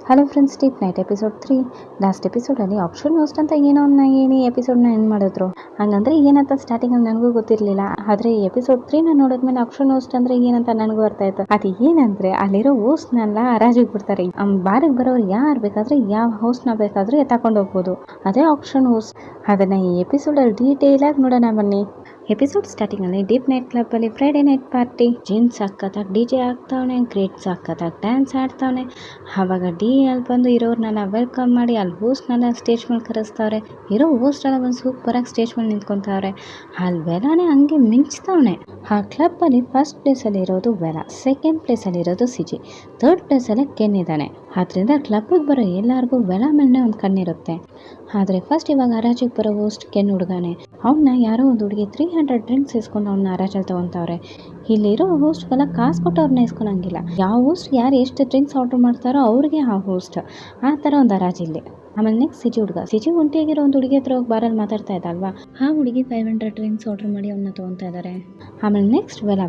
Hello friends, Deep Night episode 3 last ಎಪಿಸೋಡಲ್ಲಿ option host ಅಂತ ಏನೋ ಏನು ಎಪಿಸೋಡ್ನ ಎಂಡ್ ಮಾಡಿದ್ರು. ಹಂಗಂದ್ರೆ ಏನಂತ ಸ್ಟಾರ್ಟಿಂಗಲ್ಲಿ ನನಗೂ ಗೊತ್ತಿರಲಿಲ್ಲ. ಆದರೆ ಈ ಎಪಿಸೋಡ್ 3ನ ನೋಡಿದ್ಮೇಲೆ ಆಪ್ಷನ್ ಹೋಸ್ಟ್ ಅಂದರೆ ಏನಂತ ನನಗೂ ಅರ್ಥ ಆಯ್ತು. ಅದು ಏನಂದರೆ ಅಲ್ಲಿರೋ ಹೋಸ್ಟ್ನೆಲ್ಲ ಹರಾಜಿಗೆ ಬಿಡ್ತಾರೆ. ಬಾರಿಗೆ ಬರೋರು ಯಾರು ಬೇಕಾದರೆ ಯಾವ ಹೋಸ್ಟ್ನ ಬೇಕಾದರೂ ಎತ್ತಾಕೊಂಡು ಹೋಗ್ಬೋದು. ಅದೇ ಆಪ್ಷನ್ ಹೋಸ್ಟ್. ಅದನ್ನು ಈ ಎಪಿಸೋಡಲ್ಲಿ ಡೀಟೇಲಾಗಿ ನೋಡೋಣ ಬನ್ನಿ. ಎಪಿಸೋಡ್ ಸ್ಟಾರ್ಟಿಂಗಲ್ಲಿ ಡೀಪ್ ನೈಟ್ ಕ್ಲಬ್ಬಲ್ಲಿ ಫ್ರೈಡೇ ನೈಟ್ ಪಾರ್ಟಿ. ಜಿನ್ ಸಕ್ಕತ್ತಾಗಿ DJ ಆಗ್ತಾವನೆ, ಗ್ರೇಟ್ ಸಕ್ಕತ್ತಾಗಿ ಡ್ಯಾನ್ಸ್ ಆಡ್ತಾವನೆ. ಆವಾಗ ಅಲ್ಲಿ ಬಂದು ಇರೋರ್ನೆಲ್ಲ ವೆಲ್ಕಮ್ ಮಾಡಿ ಅಲ್ಲಿ ಹೋಸ್ಟ್ನೆಲ್ಲ ಸ್ಟೇಜ್ ಮೇಲೆ ಕರೆಸ್ತಾವ್ರೆ. ಇರೋ ಹೋಸ್ಟ್ ಎಲ್ಲ ಒಂದು ಸೂಪರಾಗಿ ಸ್ಟೇಜ್ ಮೇಲೆ ನಿಂತ್ಕೊಂತಾವ್ರೆ. ಅಲ್ಲಿ ವೆಲಾನೇ ಹಂಗೆ ಮಿಂಚ್ತಾವನೆ. ಆ ಕ್ಲಬ್ಬಲ್ಲಿ ಫಸ್ಟ್ ಪ್ಲೇಸಲ್ಲಿ ಇರೋದು ವೆಲಾ, ಸೆಕೆಂಡ್ ಪ್ಲೇಸಲ್ಲಿ ಇರೋದು ಸಿಜಿ, ಥರ್ಡ್ ಪ್ಲೇಸಲ್ಲಿ ಕೆನ್ ಇದ್ದಾನೆ. ಅದರಿಂದ ಕ್ಲಬ್ಬಿಗೆ ಬರೋ ಎಲ್ಲರಿಗೂ ವೆಲಾ ಮೇಲೆ ಒಂದು ಕಣ್ಣಿರುತ್ತೆ. ಆದರೆ ಫಸ್ಟ್ ಇವಾಗ ಹರಾಜಿಗೆ ಬರೋ ಹೋಸ್ಟ್ ಕೆನ್ ಹುಡುಗಾನೆ. ಅವನ್ನ ಯಾರೋ ಒಂದು ಹುಡುಗಿ 300 ಡ್ರಿಂಕ್ಸ್ ಇಸ್ಕೊಂಡು ಅವನ್ನ ಹರಾಜಲ್ಲಿ ತೊಗೊತಾವ್ರೆ. ಇಲ್ಲಿರೋ ಹೋಸ್ಟ್ಗೆಲ್ಲ ಕಾಸು ಕೊಟ್ಟು ಅವ್ರನ್ನ ಇಸ್ಕೊಳಂಗಿಲ್ಲ. ಯಾವ ಹೋಸ್ಟ್ ಯಾರು ಎಷ್ಟು ಡ್ರಿಂಕ್ಸ್ ಆರ್ಡ್ರ್ ಮಾಡ್ತಾರೋ ಅವ್ರಿಗೆ ಆ ಹೋಸ್ಟ್, ಆ ಥರ ಒಂದು ಹರಾಜಿಲ್ಲಿ. ಆಮೇಲೆ ನೆಕ್ಸ್ಟ್ ಸಿಜಿ ಒಂಟಿಯಾಗಿರೋ ಒಂದು ಹುಡುಗಿ ಹತ್ರ ಹೋಗಿ ಬಾರಲ್ಲಿ ಮಾತಾಡ್ತಾ ಇದ್ದಲ್ವಾ, ಆ ಹುಡುಗಿ 500 ಡ್ರಿಂಕ್ಸ್ ಆರ್ಡ್ರ್ ಮಾಡಿ ಅವನ್ನ ತೊಗೊತಾ ಇದ್ದಾರೆ. ಆಮೇಲೆ ನೆಕ್ಸ್ಟ್ ವೆಲಾ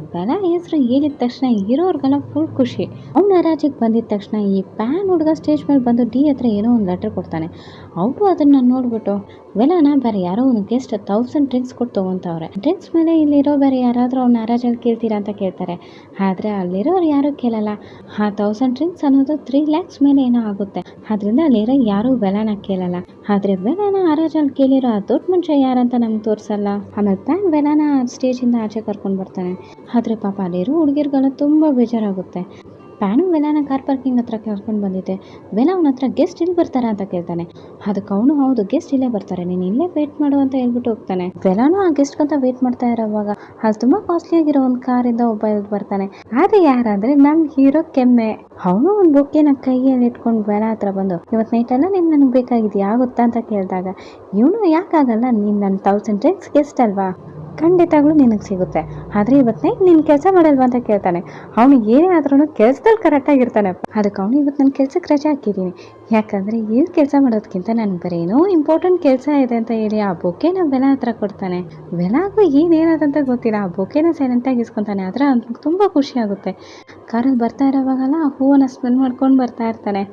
ಹೆಸರು ಹೇಳಿದ ತಕ್ಷಣ ಇರೋರ್ಗೆಲ್ಲ ಫುಲ್ ಖುಷಿ. ಅವ್ನ ಹರಾಜಿಗೆ ಬಂದಿದ ತಕ್ಷಣ ಈ ಪ್ಯಾನ್ ಹುಡುಗ ಸ್ಟೇಜ್ ಮೇಲೆ ಬಂದು ಡಿ ಹತ್ರ ಏನೋ ಒಂದು ಲೆಟರ್ ಕೊಡ್ತಾನೆ. ಅವರು ಅದನ್ನು ನೋಡ್ಬಿಟ್ಟು ವೆಲಾನ ಬೇರೆ ಯಾರೋ ಒಂದು ಗೆಸ್ಟ್ 1000 ಡ್ರಿಂಕ್ಸ್ ಕೊಟ್ಟು ತೊಗೊತಾವ್ರೆ. ಡ್ರಿಂಕ್ಸ್ ಮೇಲೆ ಇಲ್ಲಿರೋ ಬೇರೆ ಯಾರಾದರೂ ಅವ್ನ ಹರಾಜಲ್ಲಿ ಕೇಳ್ತೀರಾ ಅಂತ ಕೇಳ್ತಾರೆ. ಆದರೆ ಅಲ್ಲಿರೋರು ಯಾರೂ ಕೇಳಲ್ಲ. ಆ 1000 ಡ್ರಿಂಕ್ಸ್ ಅನ್ನೋದು 3 lakhs ಮೇಲೆ ಏನೋ ಆಗುತ್ತೆ. ಅದರಿಂದ ಅಲ್ಲಿರೋ ಯಾರೂ ವೆಲಾನ ಕೇಳಲ್ಲ. ಆದರೆ ವೆಲಾನ ಹರಾಜಲ್ಲಿ ಕೇಳಿರೋ ಆ ದೊಡ್ಡ ಮನುಷ್ಯ ಯಾರಂತ ನಮ್ಗೆ ತೋರಿಸಲ್ಲ. ಆಮೇಲೆ ಪ್ಯಾನ್ ವೆಲಾನ ಸ್ಟೇಜಿಂದ ಆಚೆ ಕರ್ಕೊಂಡು ಬರ್ತಾನೆ. ಆದರೆ ಪಾಪ ಅಲ್ಲಿರೋ ಹುಡುಗಿರ್ಗೆಲ್ಲ ತುಂಬ ಬೇಜಾರಾಗುತ್ತೆ. ಪ್ಯಾನು ವೆಲಾನ ಕಾರ್ ಪಾರ್ಕಿಂಗ್ ಹತ್ರ ಕರ್ಕೊಂಡು ಬಂದಿದ್ದೆ. ವೆಲಾ ಅವನ ಹತ್ರ ಗೆಸ್ಟ್ ಇಲ್ಲಿ ಬರ್ತಾರಾ ಅಂತ ಕೇಳ್ತಾನೆ. ಅದಕ್ಕೆ ಅವನು ಹೌದು ಗೆಸ್ಟ್ ಇಲ್ಲೇ ಬರ್ತಾರೆ, ನೀನು ಇಲ್ಲೇ ವೇಟ್ ಮಾಡು ಅಂತ ಹೇಳ್ಬಿಟ್ಟು ಹೋಗ್ತಾನೆ. ವೆಲಾನು ಆ ಗೆಸ್ಟ್ಗಂತ ವೇಟ್ ಮಾಡ್ತಾ ಇರೋವಾಗ ಅದು ತುಂಬ ಕಾಸ್ಟ್ಲಿ ಆಗಿರೋ ಒಂದು ಕಾರಿಂದ ಒಬ್ಬ ಇಲ್ಲಿ ಬರ್ತಾನೆ. ಅದು ಯಾರಂದ್ರೆ ನಮ್ಮ ಹೀರೋ ಕೆಮ್ಮೆ. ಅವನು ಒಂದು ಬೊಕ್ಕೆನ ಕೈಯಲ್ಲಿ ಇಟ್ಕೊಂಡು ವೆಲಾ ಹತ್ರ ಬಂದು ಇವತ್ತು ನೈಟೆಲ್ಲ ನೀನು ನನಗೆ ಬೇಕಾಗಿದೆಯಾ ಆಗುತ್ತಾ ಅಂತ ಕೇಳಿದಾಗ ಇವನು ಯಾಕಾಗಲ್ಲ, ನೀನು ನನ್ನ 1000 ಡ್ರಿಂಕ್ಸ್ ಗೆಸ್ಟ್ ಅಲ್ವಾ, ಖಂಡಿತವಾಗ್ಲೂ ನಿನಗೆ ಸಿಗುತ್ತೆ. ಆದರೆ ಇವತ್ತು ನೈಟ್ ನೀನು ಕೆಲಸ ಮಾಡಲ್ವಾ ಅಂತ ಕೇಳ್ತಾನೆ. ಅವನು ಏನೇ ಆದ್ರೂ ಕೆಲಸದಲ್ಲಿ ಕರೆಕ್ಟಾಗಿರ್ತಾನೆ. ಅದಕ್ಕೆ ಅವನು ಇವತ್ತು ನನ್ನ ಕೆಲಸಕ್ಕೆ ರಜೆ ಹಾಕಿದ್ದೀನಿ, ಯಾಕಂದರೆ ಇಲ್ಲಿ ಕೆಲಸ ಮಾಡೋದಕ್ಕಿಂತ ನನಗೆ ಬೇರೆ ಏನೋ ಇಂಪಾರ್ಟೆಂಟ್ ಕೆಲಸ ಇದೆ ಅಂತ ಹೇಳಿ ಆ ಬೊಕೆನ ವೆಲಾ ಹತ್ರ ಕೊಡ್ತಾನೆ. ವೆಲಾಗೂ ಏನೇನಾದಂತ ಗೊತ್ತಿಲ್ಲ, ಆ ಬೊಕೆನ ಸೈಲೆಂಟಾಗಿ ಇಸ್ಕೊತಾನೆ. ಆದರೆ ಅವ್ನಿಗೆ ತುಂಬ ಖುಷಿ ಆಗುತ್ತೆ. ಕಾರಲ್ಲಿ ಬರ್ತಾ ಇರೋವಾಗಲ್ಲ ಆ ಹೂವನ್ನ ಸ್ಮೆಲ್ ಮಾಡ್ಕೊಂಡು ಬರ್ತಾ ಇರ್ತಾನೆ.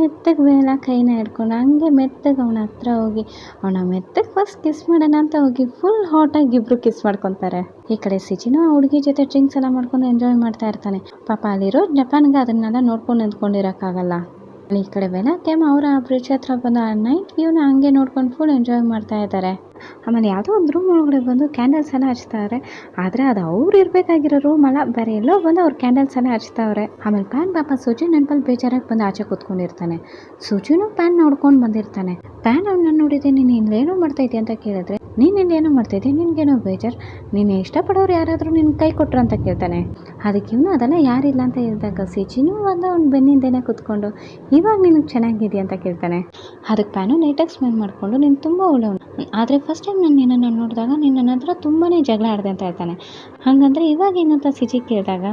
ಮೆತ್ತಗೆ ವೆಲಾ ಕೈನ ಹಿಡ್ಕೊಂಡು ಹಂಗೆ ಮೆತ್ತಗೆ ಅವನ ಹತ್ರ ಹೋಗಿ ಅವನ ಮೆತ್ತಗೆ ಫಸ್ಟ್ ಕಿಸ್ ಮಾಡೋಣ ಅಂತ ಹೋಗಿ ಫುಲ್ ಹಾಟಾಗಿ ಇಬ್ರು ಕಿಸ್ ಮಾಡ್ಕೊತಾರೆ. ಈ ಕಡೆ ಸಿಜಿನೂ ಆ ಹುಡುಗಿ ಜೊತೆ ಡ್ರಿಂಕ್ಸ್ ಎಲ್ಲ ಮಾಡ್ಕೊಂಡು ಎಂಜಾಯ್ ಮಾಡ್ತಾ ಇರ್ತಾನೆ. ಪಾಪ ಅಲ್ಲಿರೋ ಜಪಾನ್ಗೆ ಅದನ್ನೆಲ್ಲ ನೋಡ್ಕೊಂಡು ನಿಂತ್ಕೊಂಡಿರೋಕ್ಕಾಗಲ್ಲ. ಈ ಕಡೆ ವೆಲಾ ಕೆಮ್ ಅವರ ಬ್ರಿಡ್ಜ್ ಹತ್ರ ಬಂದು ಆ ನೈಟ್ ವ್ಯೂನ ಹಂಗೆ ನೋಡ್ಕೊಂಡು ಫುಲ್ ಎಂಜಾಯ್ ಮಾಡ್ತಾ ಇದ್ದಾರೆ. ಆಮೇಲೆ ಯಾವುದೋ ಒಂದು ರೂಮ್ ಒಳಗಡೆ ಬಂದು ಕ್ಯಾಂಡಲ್ಸ್ ಎಲ್ಲ ಹಚ್ತಾರೆ. ಆದರೆ ಅದು ಅವ್ರು ಇರಬೇಕಾಗಿರೋ ರೂಮ್ ಅಲ್ಲ, ಬೇರೆ ಎಲ್ಲೋ ಬಂದು ಅವ್ರು ಕ್ಯಾಂಡಲ್ಸ್ ಎಲ್ಲ ಹಚ್ತಾವ್ರೆ. ಆಮೇಲೆ ಪ್ಯಾನ್ ಪಾಪ ಸುಜಿ ನೆನಪಲ್ಲಿ ಬೇಜಾರಾಗಿ ಬಂದು ಆಚೆ ಕೂತ್ಕೊಂಡಿರ್ತಾನೆ. ಸುಜಿನೂ ಪ್ಯಾನ್ ನೋಡ್ಕೊಂಡು ಬಂದಿರ್ತಾನೆ. ಪ್ಯಾನ್ ಅವ್ನ ನೋಡಿದ್ದೀನಿ, ನೀನು ಇಲ್ಲೇನೋ ಮಾಡ್ತಾ ಇದೆಯಾ ಅಂತ ಕೇಳಿದ್ರೆ ನೀನು ಇಲ್ಲೇನೋ ಮಾಡ್ತಾ ಇದೆಯಾ, ನಿನಗೇನೋ ಬೇಜಾರು, ನೀನು ಇಷ್ಟಪಡೋರು ಯಾರಾದರೂ ನಿನ್ನ ಕೈ ಕೊಟ್ಟರು ಅಂತ ಕೇಳ್ತಾನೆ. ಅದಕ್ಕೆ ಇವನು ಅದೆಲ್ಲ ಯಾರಿಲ್ಲ ಅಂತ ಹೇಳಿದಾಗ ಸಿಜಿನೂ ಒಂದು ಅವ್ನು ಬೆನ್ನಿಂದೇನೆ ಕೂತ್ಕೊಂಡು ಇವಾಗ ನಿನಗೆ ಚೆನ್ನಾಗಿದೆಯಾ ಅಂತ ಕೇಳ್ತಾನೆ. ಅದಕ್ಕೆ ಪ್ಯಾನು ನೀಟಾಗಿ ಸ್ಮೆಲ್ ಮಾಡಿಕೊಂಡು ನೀನು ತುಂಬ ಒಳ್ಳೆಯವನು, ಆದರೆ ಫಸ್ಟ್ ಟೈಮ್ ನಾನು ನಿನ್ನನ್ನು ನೋಡಿದಾಗ ನೀನು ನನ್ನ ಹತ್ರ ತುಂಬಾ ಜಗಳ ಆಡಿದೆ ಅಂತ ಹೇಳ್ತಾನೆ. ಹಾಗಂದರೆ ಇವಾಗ ಏನಂತ ಸಿಜಿ ಕೇಳಿದಾಗ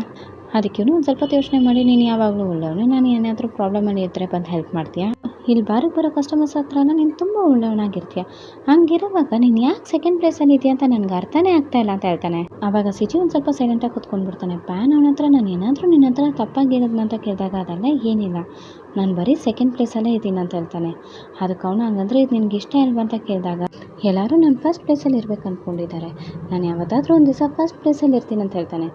ಅದಕ್ಕೆ ಒಂದು ಸ್ವಲ್ಪ ಯೋಚನೆ ಮಾಡಿ ನೀನು ಯಾವಾಗಲೂ ಒಳ್ಳೆಯವನು, ನಾನು ಏನಾದರೂ ಪ್ರಾಬ್ಲಮಲ್ಲಿ ಇದ್ದರೆ ಬಂದು ಹೆಲ್ಪ್ ಮಾಡ್ತೀಯಾ, ಇಲ್ಲಿ ಬಾರಿಗೆ ಬರೋ ಕಸ್ಟಮರ್ಸ್ ಹತ್ರನ ನೀನು ತುಂಬ ಒಳ್ಳೆಯವನಾಗಿರ್ತೀಯ, ಹಂಗಿರೋವಾಗ ನೀನು ಯಾಕೆ ಸೆಕೆಂಡ್ ಪ್ಲೇಸಲ್ಲಿ ಇದೆಯಾ ಅಂತ ನನಗೆ ಅರ್ಥನೇ ಆಗ್ತಾ ಇಲ್ಲ ಅಂತ ಹೇಳ್ತಾನೆ. ಆವಾಗ ಸಿಜಿ ಒಂದು ಸ್ವಲ್ಪ ಸೈಲೆಂಟಾಗಿ ಕೂತ್ಕೊಂಡ್ಬಿಡ್ತಾನೆ. ಪ್ಯಾನ್ ಅವನ ಹತ್ರ ನಾನು ಏನಾದರೂ ನಿನ್ನ ಹತ್ರ ತಪ್ಪಾಗಿರೋದನ್ನ ಅಂತ ಕೇಳಿದಾಗ ಅದೆಲ್ಲ ಏನಿಲ್ಲ, ನಾನು ಬರೀ ಸೆಕೆಂಡ್ ಪ್ಲೇಸಲ್ಲೇ ಇದ್ದೀನಿ ಅಂತ ಹೇಳ್ತಾನೆ. ಅದಕ್ಕೆ ಅವನು ಹಂಗಂದ್ರೆ ಇದು ನಿನ್ಗೆ ಇಷ್ಟ ಇಲ್ವಾ ಅಂತ ಕೇಳಿದಾಗ ಎಲ್ಲರೂ ನಾನು ಫಸ್ಟ್ ಪ್ಲೇಸಲ್ಲಿ ಇರ್ಬೇಕು ಅಂದ್ಕೊಂಡಿದ್ದಾರೆ, ನಾನು ಯಾವತ್ತಾದರೂ ಒಂದು ದಿವಸ ಫಸ್ಟ್ ಪ್ಲೇಸಲ್ಲಿ ಇರ್ತೀನಿ ಅಂತ ಹೇಳ್ತಾನೆ.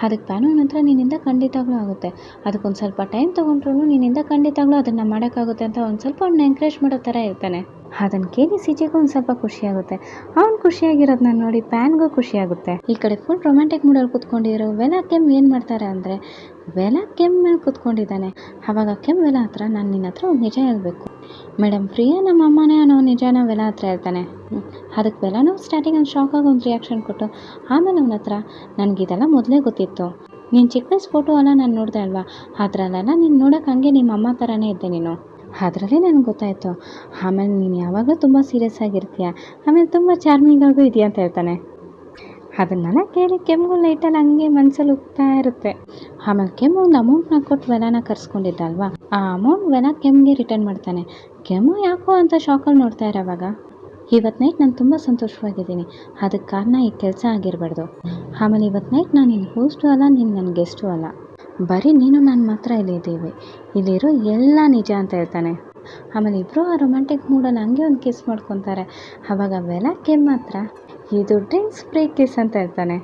ಅದಕ್ಕೆ ಪ್ಯಾನು ನಂತರ ನಿನ್ನಿಂದ ಖಂಡಿತವಾಗ್ಲೂ ಆಗುತ್ತೆ, ಅದಕ್ಕೊಂದು ಸ್ವಲ್ಪ ಟೈಮ್ ತೊಗೊಂಡ್ರು ನಿನ್ನಿಂದ ಖಂಡಿತವಾಗ್ಲೂ ಅದನ್ನು ಮಾಡೋಕ್ಕಾಗುತ್ತೆ ಅಂತ ಒಂದು ಸ್ವಲ್ಪ ಅವ್ನ ಎಂಕರೇಜ್ ಮಾಡೋ ಥರ ಇರ್ತಾನೆ. ಅದನ್ನು ಕೇಳಿ ಸಿಜಿಗೂ ಒಂದು ಸ್ವಲ್ಪ ಖುಷಿಯಾಗುತ್ತೆ. ಅವ್ನು ಖುಷಿಯಾಗಿರೋದನ್ನ ನೋಡಿ ಪ್ಯಾನ್ಗೂ ಖುಷಿಯಾಗುತ್ತೆ. ಈ ಕಡೆ ಫುಲ್ ರೊಮ್ಯಾಂಟಿಕ್ ಮೂಡಲ್ಲಿ ಕೂತ್ಕೊಂಡಿರೋ ವೆಲಾ ಕೆಮ್ ಏನು ಮಾಡ್ತಾರೆ ಅಂದರೆ ವೆಲಾ ಕೆಮ್ ಮೇಲೆ ಕೂತ್ಕೊಂಡಿದ್ದಾನೆ. ಆವಾಗ ಕೆಮ್ ವೆಲಾ ಹತ್ರ ನಾನು ನಿನ್ನ ಹತ್ರ ಒಂದು ನಿಜ ಹೇಳಬೇಕು ಮೇಡಮ್, ಪ್ರಿಯಾ ನಮ್ಮ ಅಮ್ಮನೇ ಅನ್ನೋ ನಿಜಾನ ವೆಲಾ ಹತ್ರ ಹೇಳ್ತಾನೆ. ಅದಕ್ಕೆ ವೆಲಾನು ಸ್ಟಾರ್ಟಿಂಗ್ ಶಾಕಾಗಿ ಒಂದು ರಿಯಾಕ್ಷನ್ ಕೊಟ್ಟು ಆಮೇಲೆ ಅವನ ಹತ್ರ ನನಗಿದೆಲ್ಲ ಮೊದಲೇ ಗೊತ್ತಿತ್ತು, ನೀನು ಚಿಕ್ಕ ವಯಸ್ಸು ಫೋಟೋ ಎಲ್ಲ ನಾನು ನೋಡಿದೆ ಅಲ್ವಾ, ಅದರಲ್ಲೆಲ್ಲ ನೀನು ನೋಡೋಕೆ ಹಂಗೆ ನಿಮ್ಮ ಅಮ್ಮ ಥರನೇ ಇದ್ದೆ ನೀನು, ಅದರಲ್ಲೇ ನನಗೆ ಗೊತ್ತಾಯಿತು. ಆಮೇಲೆ ನೀನು ಯಾವಾಗಲೂ ತುಂಬ ಸೀರಿಯಸ್ ಆಗಿರ್ತೀಯ, ಆಮೇಲೆ ತುಂಬ ಚಾರ್ಮಿಂಗ್ ಆಗು ಇದೆಯಾ ಅಂತ ಹೇಳ್ತಾನೆ. ಅದನ್ನೆಲ್ಲ ಕೇಳಿ ಕೆಮ್ಮು ಲೈಟಲ್ಲಿ ಹಂಗೆ ಮನಸ್ಸಲ್ಲಿ ಹೋಗ್ತಾ ಇರುತ್ತೆ. ಆಮೇಲೆ ಕೆಮ್ಮು ಒಂದು ಅಮೌಂಟ್ನ ಕೊಟ್ಟು ವೆಲಾನ ಕರ್ಸ್ಕೊಂಡಿದ್ದಲ್ವಾ, ಆ ಅಮೌಂಟ್ ವೆಲಾ ಕೆಮ್ಗೆ ರಿಟರ್ನ್ ಮಾಡ್ತಾನೆ. ಕೆಮ್ಮು ಯಾಕೋ ಅಂತ ಶಾಕಲ್ಲಿ ನೋಡ್ತಾ ಇರೋವಾಗ ಇವತ್ತು ನೈಟ್ ನಾನು ತುಂಬ ಸಂತೋಷವಾಗಿದ್ದೀನಿ, ಅದಕ್ಕೆ ಕಾರಣ ಈ ಕೆಲಸ ಆಗಿರಬಾರ್ದು. ಆಮೇಲೆ ಇವತ್ತು ನೈಟ್ ನಾನು ನಿನ್ನ ಹೋಸ್ಟು ಅಲ್ಲ, ನೀನು ನನ್ನ ಗೆಸ್ಟು ಅಲ್ಲ, ಬರೀ ನೀನು ನಾನು ಮಾತ್ರ ಇಲ್ಲಿ ಇದ್ದೀವಿ, ಇಲ್ಲಿರೋ ಎಲ್ಲ ನಿಜ ಅಂತ ಹೇಳ್ತಾನೆ. ಆಮೇಲೆ ಇಬ್ಬರು ಆ ರೊಮ್ಯಾಂಟಿಕ್ ಮೂಡಲ್ಲಿ ಹಂಗೆ ಒಂದು ಕಿಸ್ ಮಾಡ್ಕೊತಾರೆ. ಆವಾಗ ವೆಲಕ್ಕೆ ಮಾತ್ರ ಇದು ಡ್ರಿಂಕ್ಸ್ ಫ್ರೀ ಕಿಸ್ ಅಂತ ಹೇಳ್ತಾನೆ.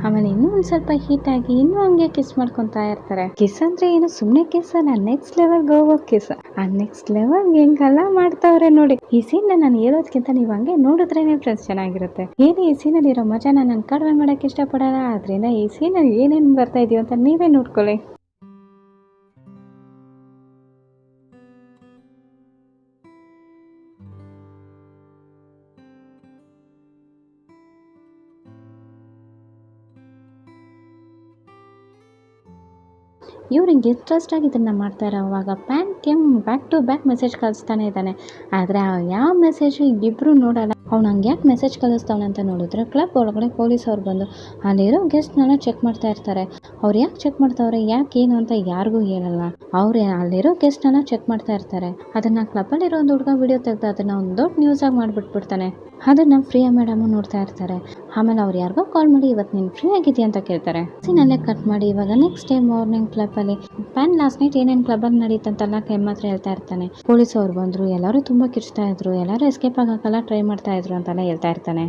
ಆಮೇಲೆ ಇನ್ನೂ ಒಂದು ಸ್ವಲ್ಪ ಹೀಟಾಗಿ ಇನ್ನೂ ಹಂಗೆ ಕಿಸ್ ಮಾಡ್ಕೊತಾ ಇರ್ತಾರೆ. ಕಿಸ್ ಅಂದರೆ ಏನು ಸುಮ್ಮನೆ ಕಿಸ್ ಅಲ್ಲ, ನೆಕ್ಸ್ಟ್ ಲೆವೆಲ್ಗೆ ಹೋಗೋ ಕಿಸ್. ಆ ನೆಕ್ಸ್ಟ್ ಲೆವೆಲ್ಗೆ ಹೆಂಗೆಲ್ಲ ಮಾಡ್ತಾವ್ರೆ ನೋಡಿ. ಈ ಸೀನ್ನ ನಾನು ಹೇಳೋದಕ್ಕಿಂತ ನೀವು ಹಂಗೆ ನೋಡಿದ್ರೇನೆ ಫ್ರೆಂಡ್ಸ್ ಚೆನ್ನಾಗಿರುತ್ತೆ. ಏನು ಈ ಸೀನಲ್ಲಿರೋ ಮಜಾನ ನಾನು ಕಡಿಮೆ ಮಾಡೋಕ್ಕೆ ಇಷ್ಟಪಡಲ್ಲ. ಆದ್ರಿಂದ ಈ ಸೀನಲ್ಲಿ ಏನೇನು ಬರ್ತಾ ಇದೆಯೋ ಅಂತ ನೀವೇ ನೋಡ್ಕೊಳ್ಳಿ. ಇವ್ರಿಗೆ ಇಂಟ್ರೆಸ್ಟ್ ಆಗಿ ಇದನ್ನು ಮಾಡ್ತಾ ಇರೋವಾಗ ಪ್ಯಾನ್ಗೆ ಬ್ಯಾಕ್ ಟು ಬ್ಯಾಕ್ ಮೆಸೇಜ್ ಕಳಿಸ್ತಾನೆ ಇದ್ದಾನೆ. ಆದರೆ ಯಾವ ಮೆಸೇಜು ಇಬ್ಬರು ನೋಡಲ್ಲ. ಅವ್ನು ಹಂಗೆ ಯಾಕೆ ಮೆಸೇಜ್ ಕಳಿಸ್ತಾವನೆ ಅಂತ ನೋಡಿದ್ರೆ ಕ್ಲಬ್ ಒಳಗಡೆ ಪೊಲೀಸ್ ಅವ್ರು ಬಂದು ಅಲ್ಲಿರೋ ಗೆಸ್ಟ್ನೆಲ್ಲ ಚೆಕ್ ಮಾಡ್ತಾ ಇರ್ತಾರೆ. ಅವ್ರು ಯಾಕೆ ಚೆಕ್ ಮಾಡ್ತಾವ್ರೆ, ಯಾಕೆ ಏನು ಅಂತ ಯಾರಿಗೂ ಹೇಳಲ್ಲ. ಅವ್ರು ಅಲ್ಲಿರೋ ಗೆಸ್ಟ್ನೆಲ್ಲ ಚೆಕ್ ಮಾಡ್ತಾ ಇರ್ತಾರೆ. ಅದನ್ನು ಕ್ಲಬ್ಬಲ್ಲಿರೋ ಒಂದು ಹುಡುಗ ವಿಡಿಯೋ ತೆಗೆದು ಅದನ್ನು ಒಂದು ದೊಡ್ಡ ನ್ಯೂಸಾಗಿ ಮಾಡಿಬಿಟ್ಬಿಡ್ತಾನೆ. ಅದನ್ನು ಪ್ರಿಯಾ ಮೇಡಮು ನೋಡ್ತಾ ಇರ್ತಾರೆ. ಆಮೇಲೆ ಅವ್ರು ಯಾರಿಗೋ ಕಾಲ್ ಮಾಡಿ ಇವತ್ತು ನೀನು ಫ್ರೀ ಆಗಿದೆಯಾ ಅಂತ ಕೇಳ್ತಾರೆ. ಸೀನಲ್ಲೇ ಕಟ್ ಮಾಡಿ ಇವಾಗ ನೆಕ್ಸ್ಟ್ ಡೇ ಮಾರ್ನಿಂಗ್ ಕ್ಲಬ್ಬಲ್ಲಿ ಪ್ಯಾನ್ ಲಾಸ್ಟ್ ನೈಟ್ ಏನೇನು ಕ್ಲಬ್ಬಲ್ಲಿ ನಡೀತಂತೆಲ್ಲ ಕೆಮ್ಮ ಹತ್ರ ಹೇಳ್ತಾ ಇರ್ತಾನೆ. ಪೊಲೀಸ್ ಅವ್ರು ಬಂದರು, ಎಲ್ಲರೂ ತುಂಬ ಕಿರ್ಚ್ತಾ ಇದ್ರು, ಎಲ್ಲರೂ ಎಸ್ಕೇಪ್ ಆಗೋಕ್ಕೆಲ್ಲ ಟ್ರೈ ಮಾಡ್ತಾ ಇದ್ರು ಅಂತೆಲ್ಲ ಹೇಳ್ತಾ ಇರ್ತಾನೆ.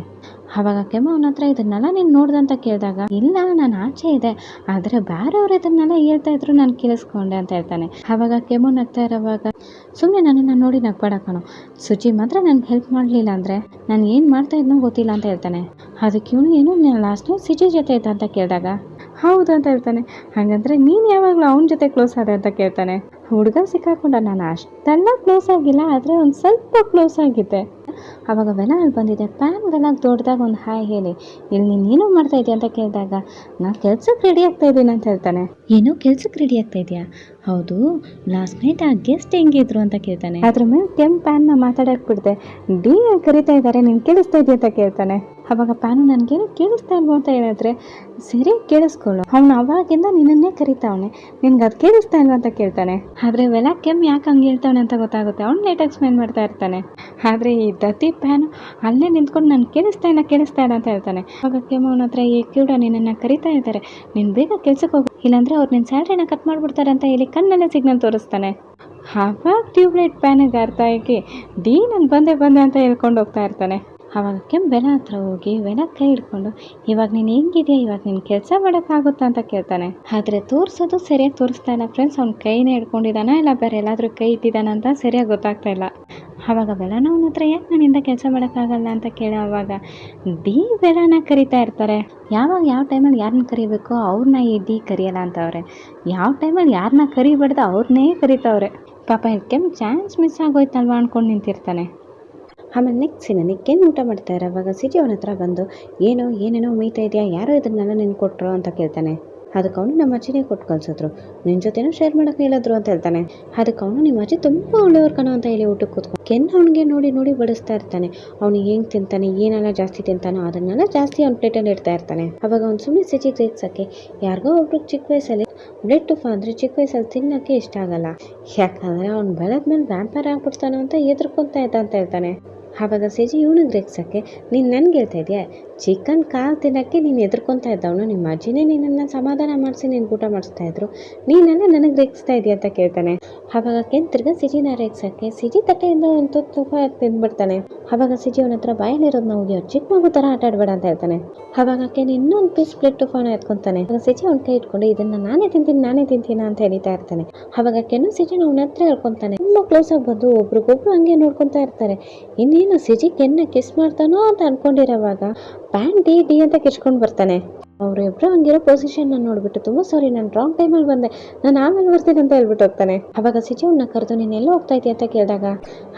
ಆವಾಗ ಕೆಮ್ಮ ಅವನ ಹತ್ರ ಇದನ್ನೆಲ್ಲ ನೀನು ನೋಡ್ದಂತ ಕೇಳಿದಾಗ ಇಲ್ಲ ನಾನು ಆಚೆ ಇದೆ, ಆದರೆ ಬೇರೆಯವ್ರು ಇದನ್ನೆಲ್ಲ ಹೇಳ್ತಾ ಇದ್ರು ನಾನು ಕೇಳಿಸ್ಕೊಂಡೆ ಅಂತ ಹೇಳ್ತಾನೆ. ಆವಾಗ ಕೆಮ್ಮು ನಗ್ತಾ ಇರೋವಾಗ ಸುಮ್ಮನೆ ನನ್ನನ್ನು ನೋಡಿ ನಗ್ಬೇಡ ಕಣೋ, ಸುಚಿ ಮಾತ್ರ ನನಗೆ ಹೆಲ್ಪ್ ಮಾಡಲಿಲ್ಲ ಅಂದರೆ ನಾನು ಏನು ಮಾಡ್ತಾ ಇದ್ನೋ ಗೊತ್ತಿಲ್ಲ ಅಂತ ಹೇಳ್ತಾನೆ. ಅದಕ್ಕೆ ಇವನು ಏನು ಲಾಸ್ಟ್ ನೈಟ್ ಸಿಚಿ ಜೊತೆ ಇದ್ದ ಅಂತ ಕೇಳಿದಾಗ ಹೌದು ಅಂತ ಹೇಳ್ತಾನೆ. ಹಾಗಂದ್ರೆ ನೀನು ಯಾವಾಗಲೂ ಅವನ ಜೊತೆ ಕ್ಲೋಸ್ ಆದ ಅಂತ ಕೇಳ್ತಾನೆ. ಹುಡುಗ ಸಿಕ್ಕಾಕೊಂಡ ನಾನು ಅಷ್ಟೆಲ್ಲ ಕ್ಲೋಸ್ ಆಗಿಲ್ಲ, ಆದರೆ ಒಂದು ಸ್ವಲ್ಪ ಕ್ಲೋಸ್ ಆಗಿದ್ದೆ. ಆವಾಗ ವೆಲ ಅಲ್ಲಿ ಬಂದಿದೆ. ಪ್ಯಾನ್ ವೆಲಾಗ್ ದೊಡ್ಡದಾಗ ಒಂದು ಹಾಯ್ ಹೇಳಿ ಇಲ್ಲಿ ನೀನು ಏನೋ ಮಾಡ್ತಾ ಇದೆಯಾ ಅಂತ ಕೇಳಿದಾಗ ನಾನು ಕೆಲ್ಸಕ್ಕೆ ರೆಡಿ ಆಗ್ತಾ ಇದ್ದೀನಿ ಅಂತ ಹೇಳ್ತಾನೆ. ಏನೋ ಕೆಲ್ಸಕ್ಕೆ ರೆಡಿ ಆಗ್ತಾ ಇದೆಯಾ? ಹೌದು, ಲಾಸ್ಟ್ ನೈಟ್ ಆ ಗೆಸ್ಟ್ ಹೆಂಗಿದ್ರು ಅಂತ ಕೇಳ್ತಾನೆ. ಅದ್ರ ಮೇಲೆ ಕೆಂಪ್ ಪ್ಯಾನ್ನ ಮಾತಾಡಕ್ಕೆ ಬಿಡ್ದೆ ಡಿ ಕರಿತಾ ಇದ್ದಾರೆ, ನೀನು ಕೇಳಿಸ್ತಾ ಇದೆಯಾ ಅಂತ ಕೇಳ್ತಾನೆ. ಅವಾಗ ಪ್ಯಾನು ನನಗೇನು ಕೇಳಿಸ್ತಾ ಇಲ್ವೋ ಅಂತ ಹೇಳಿದ್ರೆ ಸರಿ ಕೇಳಿಸ್ಕೊಳ್ಳು, ಅವನು ಅವಾಗಿಂದ ನಿನ್ನನ್ನೇ ಕರಿತಾವನೆ, ನಿನ್ಗೆ ಅದು ಕೇಳಿಸ್ತಾ ಇಲ್ವ ಅಂತ ಕೇಳ್ತಾನೆ. ಆದರೆ ವೆಲ ಕೆಮ್ ಯಾಕೆ ಹಂಗೆ ಹೇಳ್ತಾವನೆ ಅಂತ ಗೊತ್ತಾಗುತ್ತೆ. ಅವ್ನು ಲೇಟ್ ಎಕ್ಸ್ಪ್ಲೈನ್ ಮಾಡ್ತಾ ಇರ್ತಾನೆ. ಆದರೆ ಈ ದತ್ತಿ ಪ್ಯಾನು ಅಲ್ಲೇ ನಿಂತ್ಕೊಂಡು ನಾನು ಕೇಳಿಸ್ತಾ ಇಲ್ಲ ಅಂತ ಹೇಳ್ತಾನೆ. ಆವಾಗ ಕೆಮ್ ಅವನ ಹತ್ರ ಈ ಕ್ಯೂಡ ನಿನ್ನನ್ನು ಕರಿತಾ ಇದ್ದಾರೆ, ನೀನು ಬೇಗ ಕೆಲ್ಸಕ್ಕೆ ಹೋಗು, ಇಲ್ಲಾಂದರೆ ಅವ್ರು ನಿನ್ನ ಸ್ಯಾಲ್ರಿನ ಕಟ್ ಮಾಡಿಬಿಡ್ತಾರೆ ಅಂತ ಹೇಳಿ ಕಣ್ಣಲ್ಲೇ ಸಿಗ್ನಲ್ ತೋರಿಸ್ತಾನೆ. ಆವಾಗ ಟ್ಯೂಬ್ಲೈಟ್ ಪ್ಯಾನಿಗೆ ಅರ್ಥ ಆಗಿ ಡಿ ನಾನು ಬಂದೆ ಅಂತ ಹೇಳ್ಕೊಂಡು ಹೋಗ್ತಾ ಇರ್ತಾನೆ. ಆವಾಗ ಕೆಂಪು ವೆಲ ಹತ್ರ ಹೋಗಿ ವೆಲ ಕೈ ಹಿಡ್ಕೊಂಡು ಇವಾಗ ನೀನು ಹೆಂಗಿದೆಯಾ, ಇವಾಗ ನೀನು ಕೆಲಸ ಮಾಡೋಕ್ಕಾಗುತ್ತಾ ಅಂತ ಕೇಳ್ತಾನೆ. ಆದರೆ ತೋರಿಸೋದು ಸರಿಯಾಗಿ ತೋರಿಸ್ತಾ ಇಲ್ಲ ಫ್ರೆಂಡ್ಸ್. ಅವ್ನು ಕೈನೇ ಹಿಡ್ಕೊಂಡಿದ್ದಾನ ಇಲ್ಲ ಬೇರೆ ಎಲ್ಲಾದರೂ ಕೈ ಇಟ್ಟಿದ್ದಾನ ಅಂತ ಸರಿಯಾಗಿ ಗೊತ್ತಾಗ್ತಾ ಇಲ್ಲ. ಆವಾಗ ವೆಲನ ಅವನ ಹತ್ರ ಯಾಕೆ ನನ್ನಿಂದ ಕೆಲಸ ಮಾಡೋಕ್ಕಾಗಲ್ಲ ಅಂತ ಕೇಳೋವಾಗ ಡಿ ವೆಲನ ಕರಿತಾ ಇರ್ತಾರೆ. ಯಾವಾಗ ಯಾವ ಟೈಮಲ್ಲಿ ಯಾರನ್ನ ಕರಿಬೇಕು ಅವ್ರನ್ನ ಈ ಡಿ ಕರಿಯಲ್ಲ ಅಂತವ್ರೆ, ಯಾವ ಟೈಮಲ್ಲಿ ಯಾರನ್ನ ಕರಿಬಾರ್ದು ಅವ್ರನ್ನೇ ಕರಿತಾವ್ರೆ. ಪಾಪ ಕೆಂಪು ಚಾನ್ಸ್ ಮಿಸ್ ಆಗೋಯ್ತಲ್ವಾ ಅಂದ್ಕೊಂಡು ನಿಂತಿರ್ತಾನೆ. ಆಮೇಲೆ ನೆಕ್ಸ್ಟ್ ಸೀನಲ್ಲಿ ಕೆನ್ ಊಟ ಮಾಡ್ತಾ ಇರೋವಾಗ ಸಿಟಿ ಅವನ ಹತ್ರ ಬಂದು ಏನೇನೋ ಮೀತಾ ಇದೆಯಾ, ಯಾರೋ ಇದನ್ನೆಲ್ಲ ನಿನ್ಗೆ ಕೊಟ್ಟರು ಅಂತ ಕೇಳ್ತಾನೆ. ಅದಕ್ಕೆ ಅವನು ನಮ್ಮ ಅಜ್ಜಿನೇ ಕೊಟ್ಟು ಕಳ್ಸಿದ್ರು, ನಿನ್ನ ಜೊತೆನೂ ಶೇರ್ ಮಾಡೋಕ್ಕೆ ಹೇಳಿದ್ರು ಅಂತ ಹೇಳ್ತಾನೆ. ಅದಕ್ಕೆ ಅವನು ನಿಮ್ಮ ಅಜ್ಜಿ ತುಂಬ ಒಳ್ಳೆಯವ್ರು ಕಣೋ ಅಂತ ಹೇಳಿ ಊಟಕ್ಕೆ ಕೂತ್ಕೊಂಡು ಕೆನ್ ಅವನಿಗೆ ನೋಡಿ ಬಡಿಸ್ತಾ ಇರ್ತಾನೆ. ಅವನು ಹೆಂಗೆ ತಿಂತಾನೆ, ಏನೆಲ್ಲ ಜಾಸ್ತಿ ತಿಂತಾನೋ ಅದನ್ನೆಲ್ಲ ಜಾಸ್ತಿ ಅವ್ನ ಪ್ಲೇಟಲ್ಲಿ ಇಡ್ತಾ ಇರ್ತಾನೆ. ಅವಾಗ ಅವ್ನು ಸುಮ್ಮನೆ ಸಿಚಿ ರೇಗ್ಸೋಕ್ಕೆ ಯಾರಿಗೋ ಒಬ್ರಿಗೆ ಚಿಕ್ಕ ವಯಸ್ಸಲ್ಲಿ ಬ್ಲಡ್ ತುಫ ಅಂದರೆ ಚಿಕ್ಕ ವಯಸ್ಸಲ್ಲಿ ತಿನ್ನೋಕ್ಕೆ ಇಷ್ಟ ಆಗಲ್ಲ, ಯಾಕಂದರೆ ಅವ್ನು ಬೆಳೆದ್ಮೇಲೆ ವ್ಯಾಂಪೈರ್ ಆಗ್ಬಿಡ್ತಾನೋ ಅಂತ ಎದುರ್ಕೊತಾ ಇದ್ದ ಅಂತ ಹೇಳ್ತಾನೆ. ಆವಾಗ ಸಿಜಿ ಇವನಿಗೆ ರೇಗ್ಸೋಕ್ಕೆ ನೀನು ನನಗೆ ಹೇಳ್ತಾ ಇದೆಯಾ, ಚಿಕನ್ ಕಾಲು ತಿನ್ನೋಕ್ಕೆ ನೀನು ಎದುರ್ಕೊತಾ ಇದ್ದವನು, ನಿಮ್ಮ ಅಜ್ಜಿನೇ ನಿನ್ನನ್ನು ಸಮಾಧಾನ ಮಾಡಿಸಿ ನೀನು ಊಟ ಮಾಡಿಸ್ತಾ ಇದ್ರು, ನೀನೆಲ್ಲ ನನಗೆ ರೇಗಿಸ್ತಾ ಇದೆಯಾ ಅಂತ ಕೇಳ್ತಾನೆ. ಆವಾಗ ಕೆನ್ ತಿರ್ಗಾ ಸಿಜಿನ ರೇಗ್ಸೋಕ್ಕೆ ಸಿಜಿ ತಟ್ಟೆಯಿಂದ ಒಂದು ತುಪ್ಪ ತಿಂದ್ಬಿಡ್ತಾನೆ. ಆವಾಗ ಸಿಜಿ ಅವನ ಹತ್ರ ಬಾಯಲ್ಲಿರೋದನ್ನ ಹೋಗಿ ಚಿಕ್ಕ ಮಗು ಥರ ಆಟ ಆಡಬೇಡ ಅಂತ ಹೇಳ್ತಾನೆ. ಆವಾಗ ಕೆನ್ ಇನ್ನೊಂದು ಪೀಸ್ ಪ್ಲೇಟ್ ತುಫಾನ ಎತ್ಕೊತಾನೆ. ಆಗ ಸಿಜಿ ಅವ್ನ ಕೈ ಇಟ್ಕೊಂಡು ಇದನ್ನು ನಾನೇ ತಿಂತೀನಿ ಅಂತ ಹೇಳ್ತಾ ಇರ್ತಾನೆ. ಆವಾಗ ಕೆನ್ನು ಸಿಜಿನ ಅವನ ಹತ್ರ ಹೇಳ್ಕೊತಾನೆ. ತುಂಬ ಕ್ಲೋಸ್ ಆಗಿ ಬಂದು ಒಬ್ರಿಗೊಬ್ರು ಹಂಗೆ ನೋಡ್ಕೊತಾ ಇರ್ತಾರೆ. ಇನ್ನೇನು ಸಿಜಿ ಕೆನ್ನ ಕಿಸ್ ಮಾಡ್ತಾನೋ ಅಂತ ಅನ್ಕೊಂಡಿರೋವಾಗ ಪ್ಯಾನ್ ಡಿ ಅಂತ ಕಿರ್ಚ್ಕೊಂಡು ಬರ್ತಾನೆ. ಅವರಿಬ್ರು ಹಂಗಿರೋ ಪೊಸಿಷನ್ನ ನೋಡ್ಬಿಟ್ಟು ತುಂಬ ಸಾರಿ ನಾನು ರಾಂಗ್ ಟೈಮಲ್ಲಿ ಬಂದೆ, ನಾನು ಆಮೇಲೆ ಬರ್ತೀನಿ ಅಂತ ಹೇಳ್ಬಿಟ್ಟು ಹೋಗ್ತಾನೆ. ಅವಾಗ ಸಿಜಿಯವ್ನ ಕರೆದು ನೀನು ಎಲ್ಲೋ ಹೋಗ್ತಾ ಇದೆಯಾ ಅಂತ ಕೇಳಿದಾಗ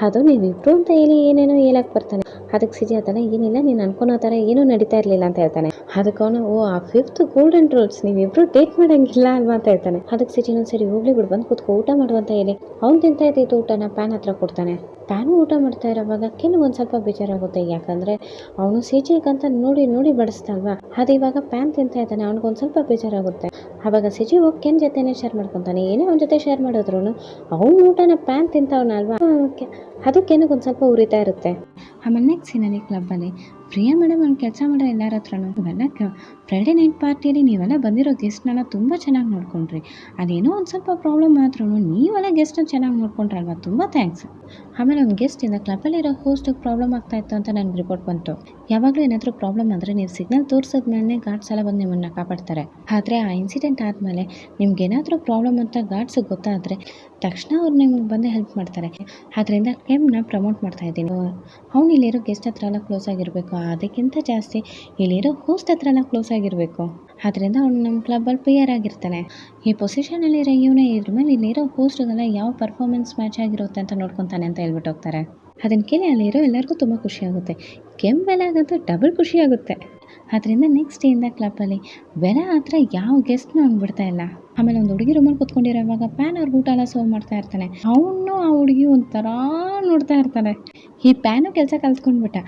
ಅದು ನೀವಿಬ್ರು ಅಂತ ಹೇಳಿ ಏನೇನೋ ಹೇಳಕ್ಕೆ ಬರ್ತಾನೆ. ಅದಕ್ಕೆ ಸಿಜಿ ಅದೆಲ್ಲ ಏನಿಲ್ಲ, ನೀನು ಅನ್ಕೊಳೋ ಥರ ಏನೂ ನಡೀತಾ ಇರಲಿಲ್ಲ ಅಂತ ಹೇಳ್ತಾನೆ. ಅದಕ್ಕೆ ಅವನು ಆ 5th ಗೋಲ್ಡನ್ ರೂಲ್ಸ್ ನೀವಿಬ್ರು ಡೇಟ್ ಮಾಡೋಂಗಿಲ್ಲ ಅಲ್ವಾ ಅಂತ ಹೇಳ್ತಾನೆ. ಅದಕ್ಕೆ ಸಿಜಿನೂ ಸರಿ ಹೋಗ್ಲಿ ಬಿಡು, ಬಂದು ಕೂತ್ಕೊ ಊಟ ಮಾಡುವಂತ ಹೇಳಿ ಅವ್ನು ತಿಂತಾ ಇದ್ದಿದ್ದು ಊಟನ ಪ್ಯಾನ್ ಹತ್ರ ಕೊಡ್ತಾನೆ. ಪ್ಯಾನು ಊಟ ಮಾಡ್ತಾ ಇರೋವಾಗ ಕೆನ್ ಒಂದು ಸ್ವಲ್ಪ ಬೇಜಾರಾಗುತ್ತೆ, ಯಾಕಂದರೆ ಅವನು ಸಿಜಿಗಂತ ನೋಡಿ ಬಡಿಸ್ದಲ್ವಾ, ಅದು ಇವಾಗ ಪ್ಯಾನ್ ತಿಂತಾ ಇದ್ದಾನೆ, ಅವ್ನಿಗೊಂದು ಸ್ವಲ್ಪ ಬೇಜಾರಾಗುತ್ತೆ. ಆವಾಗ ಸಿಜಿ ಹೋಗಿ ಕೆನ್ ಜೊತೆನೇ ಶೇರ್ ಮಾಡ್ಕೊತಾನೆ. ಏನೇ ಅವನ ಜೊತೆ ಶೇರ್ ಮಾಡಿದ್ರು ಅವ್ನ ಊಟನ ಪ್ಯಾನ್ ತಿಂತವನಲ್ವಾ, ಅದು ಕೆನ್ಗೊಂದು ಸ್ವಲ್ಪ ಉರಿತಾ ಇರುತ್ತೆ. ಆಮೇಲೆ ನೆಕ್ಸ್ಟ್ ಸೀನಲ್ಲಿ ಕ್ಲಬ್ಬಲ್ಲಿ ಪ್ರಿಯಾ ಮೇಡಮ್ ಒಂದು ಕೆಲಸ ಮಾಡೋ ಎಲ್ಲರ ಹತ್ರನೂ ಇವೆಲ್ಲ ಫ್ರೈಡೇ ನೈಟ್ ಪಾರ್ಟಿಯಲ್ಲಿ ನೀವೆಲ್ಲ ಬಂದಿರೋ ಗೆಸ್ಟ್ನೆಲ್ಲ ತುಂಬ ಚೆನ್ನಾಗಿ ನೋಡ್ಕೊಂಡ್ರಿ. ಅದೇನೋ ಒಂದು ಸ್ವಲ್ಪ ಪ್ರಾಬ್ಲಮ್ ಆದ್ರೂ ನೀವೆಲ್ಲ ಗೆಸ್ಟ್ನ ಚೆನ್ನಾಗಿ ನೋಡ್ಕೊಂಡ್ರಲ್ವ, ತುಂಬ ಥ್ಯಾಂಕ್ಸ್. ಆಮೇಲೆ ಒಂದು ಗೆಸ್ಟಿಂದ ಕ್ಲಬ್ಬಲ್ಲಿರೋ ಹೋಸ್ಟಿಗೆ ಪ್ರಾಬ್ಲಮ್ ಆಗ್ತಾ ಇತ್ತು ಅಂತ ನನಗೆ ರಿಪೋರ್ಟ್ ಬಂತು. ಯಾವಾಗಲೂ ಏನಾದರೂ ಪ್ರಾಬ್ಲಮ್ ಆದರೆ ನೀವು ಸಿಗ್ನಲ್ ತೋರಿಸಿದ್ಮೇಲೆ ಗಾರ್ಡ್ಸ್ ಎಲ್ಲ ಬಂದು ನಿಮ್ಮನ್ನು ಕಾಪಾಡ್ತಾರೆ. ಆದರೆ ಆ ಇನ್ಸಿಡೆಂಟ್ ಆದಮೇಲೆ ನಿಮ್ಗೇನಾದರೂ ಪ್ರಾಬ್ಲಮ್ ಅಂತ ಗಾರ್ಡ್ಸಿಗೆ ಗೊತ್ತಾದರೆ ತಕ್ಷಣ ಅವ್ರು ನಿಮ್ಗೆ ಬಂದು ಹೆಲ್ಪ್ ಮಾಡ್ತಾರೆ. ಅದರಿಂದ ಕೆಮ್ನ ಪ್ರಮೋಟ್ ಮಾಡ್ತಾ ಇದ್ದೀನಿ. ಅವ್ನು ಇಲ್ಲಿರೋ ಗೆಸ್ಟ್ ಹತ್ರ ಎಲ್ಲ ಕ್ಲೋಸ್ ಆಗಿರಬೇಕು, ಅದಕ್ಕಿಂತ ಜಾಸ್ತಿ ಇಲ್ಲಿರೋ ಹೋಸ್ಟ್ ಹತ್ರ ಎಲ್ಲ ಕ್ಲೋಸ್ ಆಗಿರಬೇಕು. ಅದರಿಂದ ಅವ್ನು ನಮ್ಮ ಕ್ಲಬ್ಬಲ್ಲಿ ಪ್ಲೇಯರ್ ಆಗಿರ್ತಾನೆ. ಈ ಪೊಸಿಷನಲ್ಲಿರೋ ಇವನೇ ಇದ್ರ ಮೇಲೆ ಇಲ್ಲಿರೋ ಹೋಸ್ಟ್ಗೆಲ್ಲ ಯಾವ ಪರ್ಫಾರ್ಮೆನ್ಸ್ ಮ್ಯಾಚ್ ಆಗಿರುತ್ತೆ ಅಂತ ನೋಡ್ಕೊತಾನೆ ಅಂತ ಹೇಳ್ಬಿಟ್ಟು ಹೋಗ್ತಾರೆ. ಅದನ್ನು ಕೇಳಿ ಅಲ್ಲಿರೋ ಎಲ್ಲರಿಗೂ ತುಂಬ ಖುಷಿಯಾಗುತ್ತೆ. ಬೆಲಾಗಂತೂ ಡಬಲ್ ಖುಷಿಯಾಗುತ್ತೆ. ಅದರಿಂದ ನೆಕ್ಸ್ಟ್ ಡೇಯಿಂದ ಕ್ಲಬ್ಬಲ್ಲಿ ಬೆಲಾ ಹತ್ರ ಯಾವ ಗೆಸ್ಟ್ನೂ ಅವ್ನು ಬಿಡ್ತಾ ಇಲ್ಲ. ಆಮೇಲೆ ಒಂದು ಹುಡುಗಿ ರೂಮಲ್ಲಿ ಕೂತ್ಕೊಂಡಿರೋವಾಗ ಪ್ಯಾನ್ ಅವ್ರಿಗೆ ಊಟ ಎಲ್ಲ ಸರ್ವ್ ಮಾಡ್ತಾ ಇರ್ತಾನೆ. ಅವನು ಆ ಹುಡುಗಿ ಒಂಥರ ನೋಡ್ತಾ ಇರ್ತಾನೆ. ಈ ಪ್ಯಾನು ಕೆಲಸ ಕಲ್ತ್ಕೊಂಡ್ಬಿಟ್ಟ.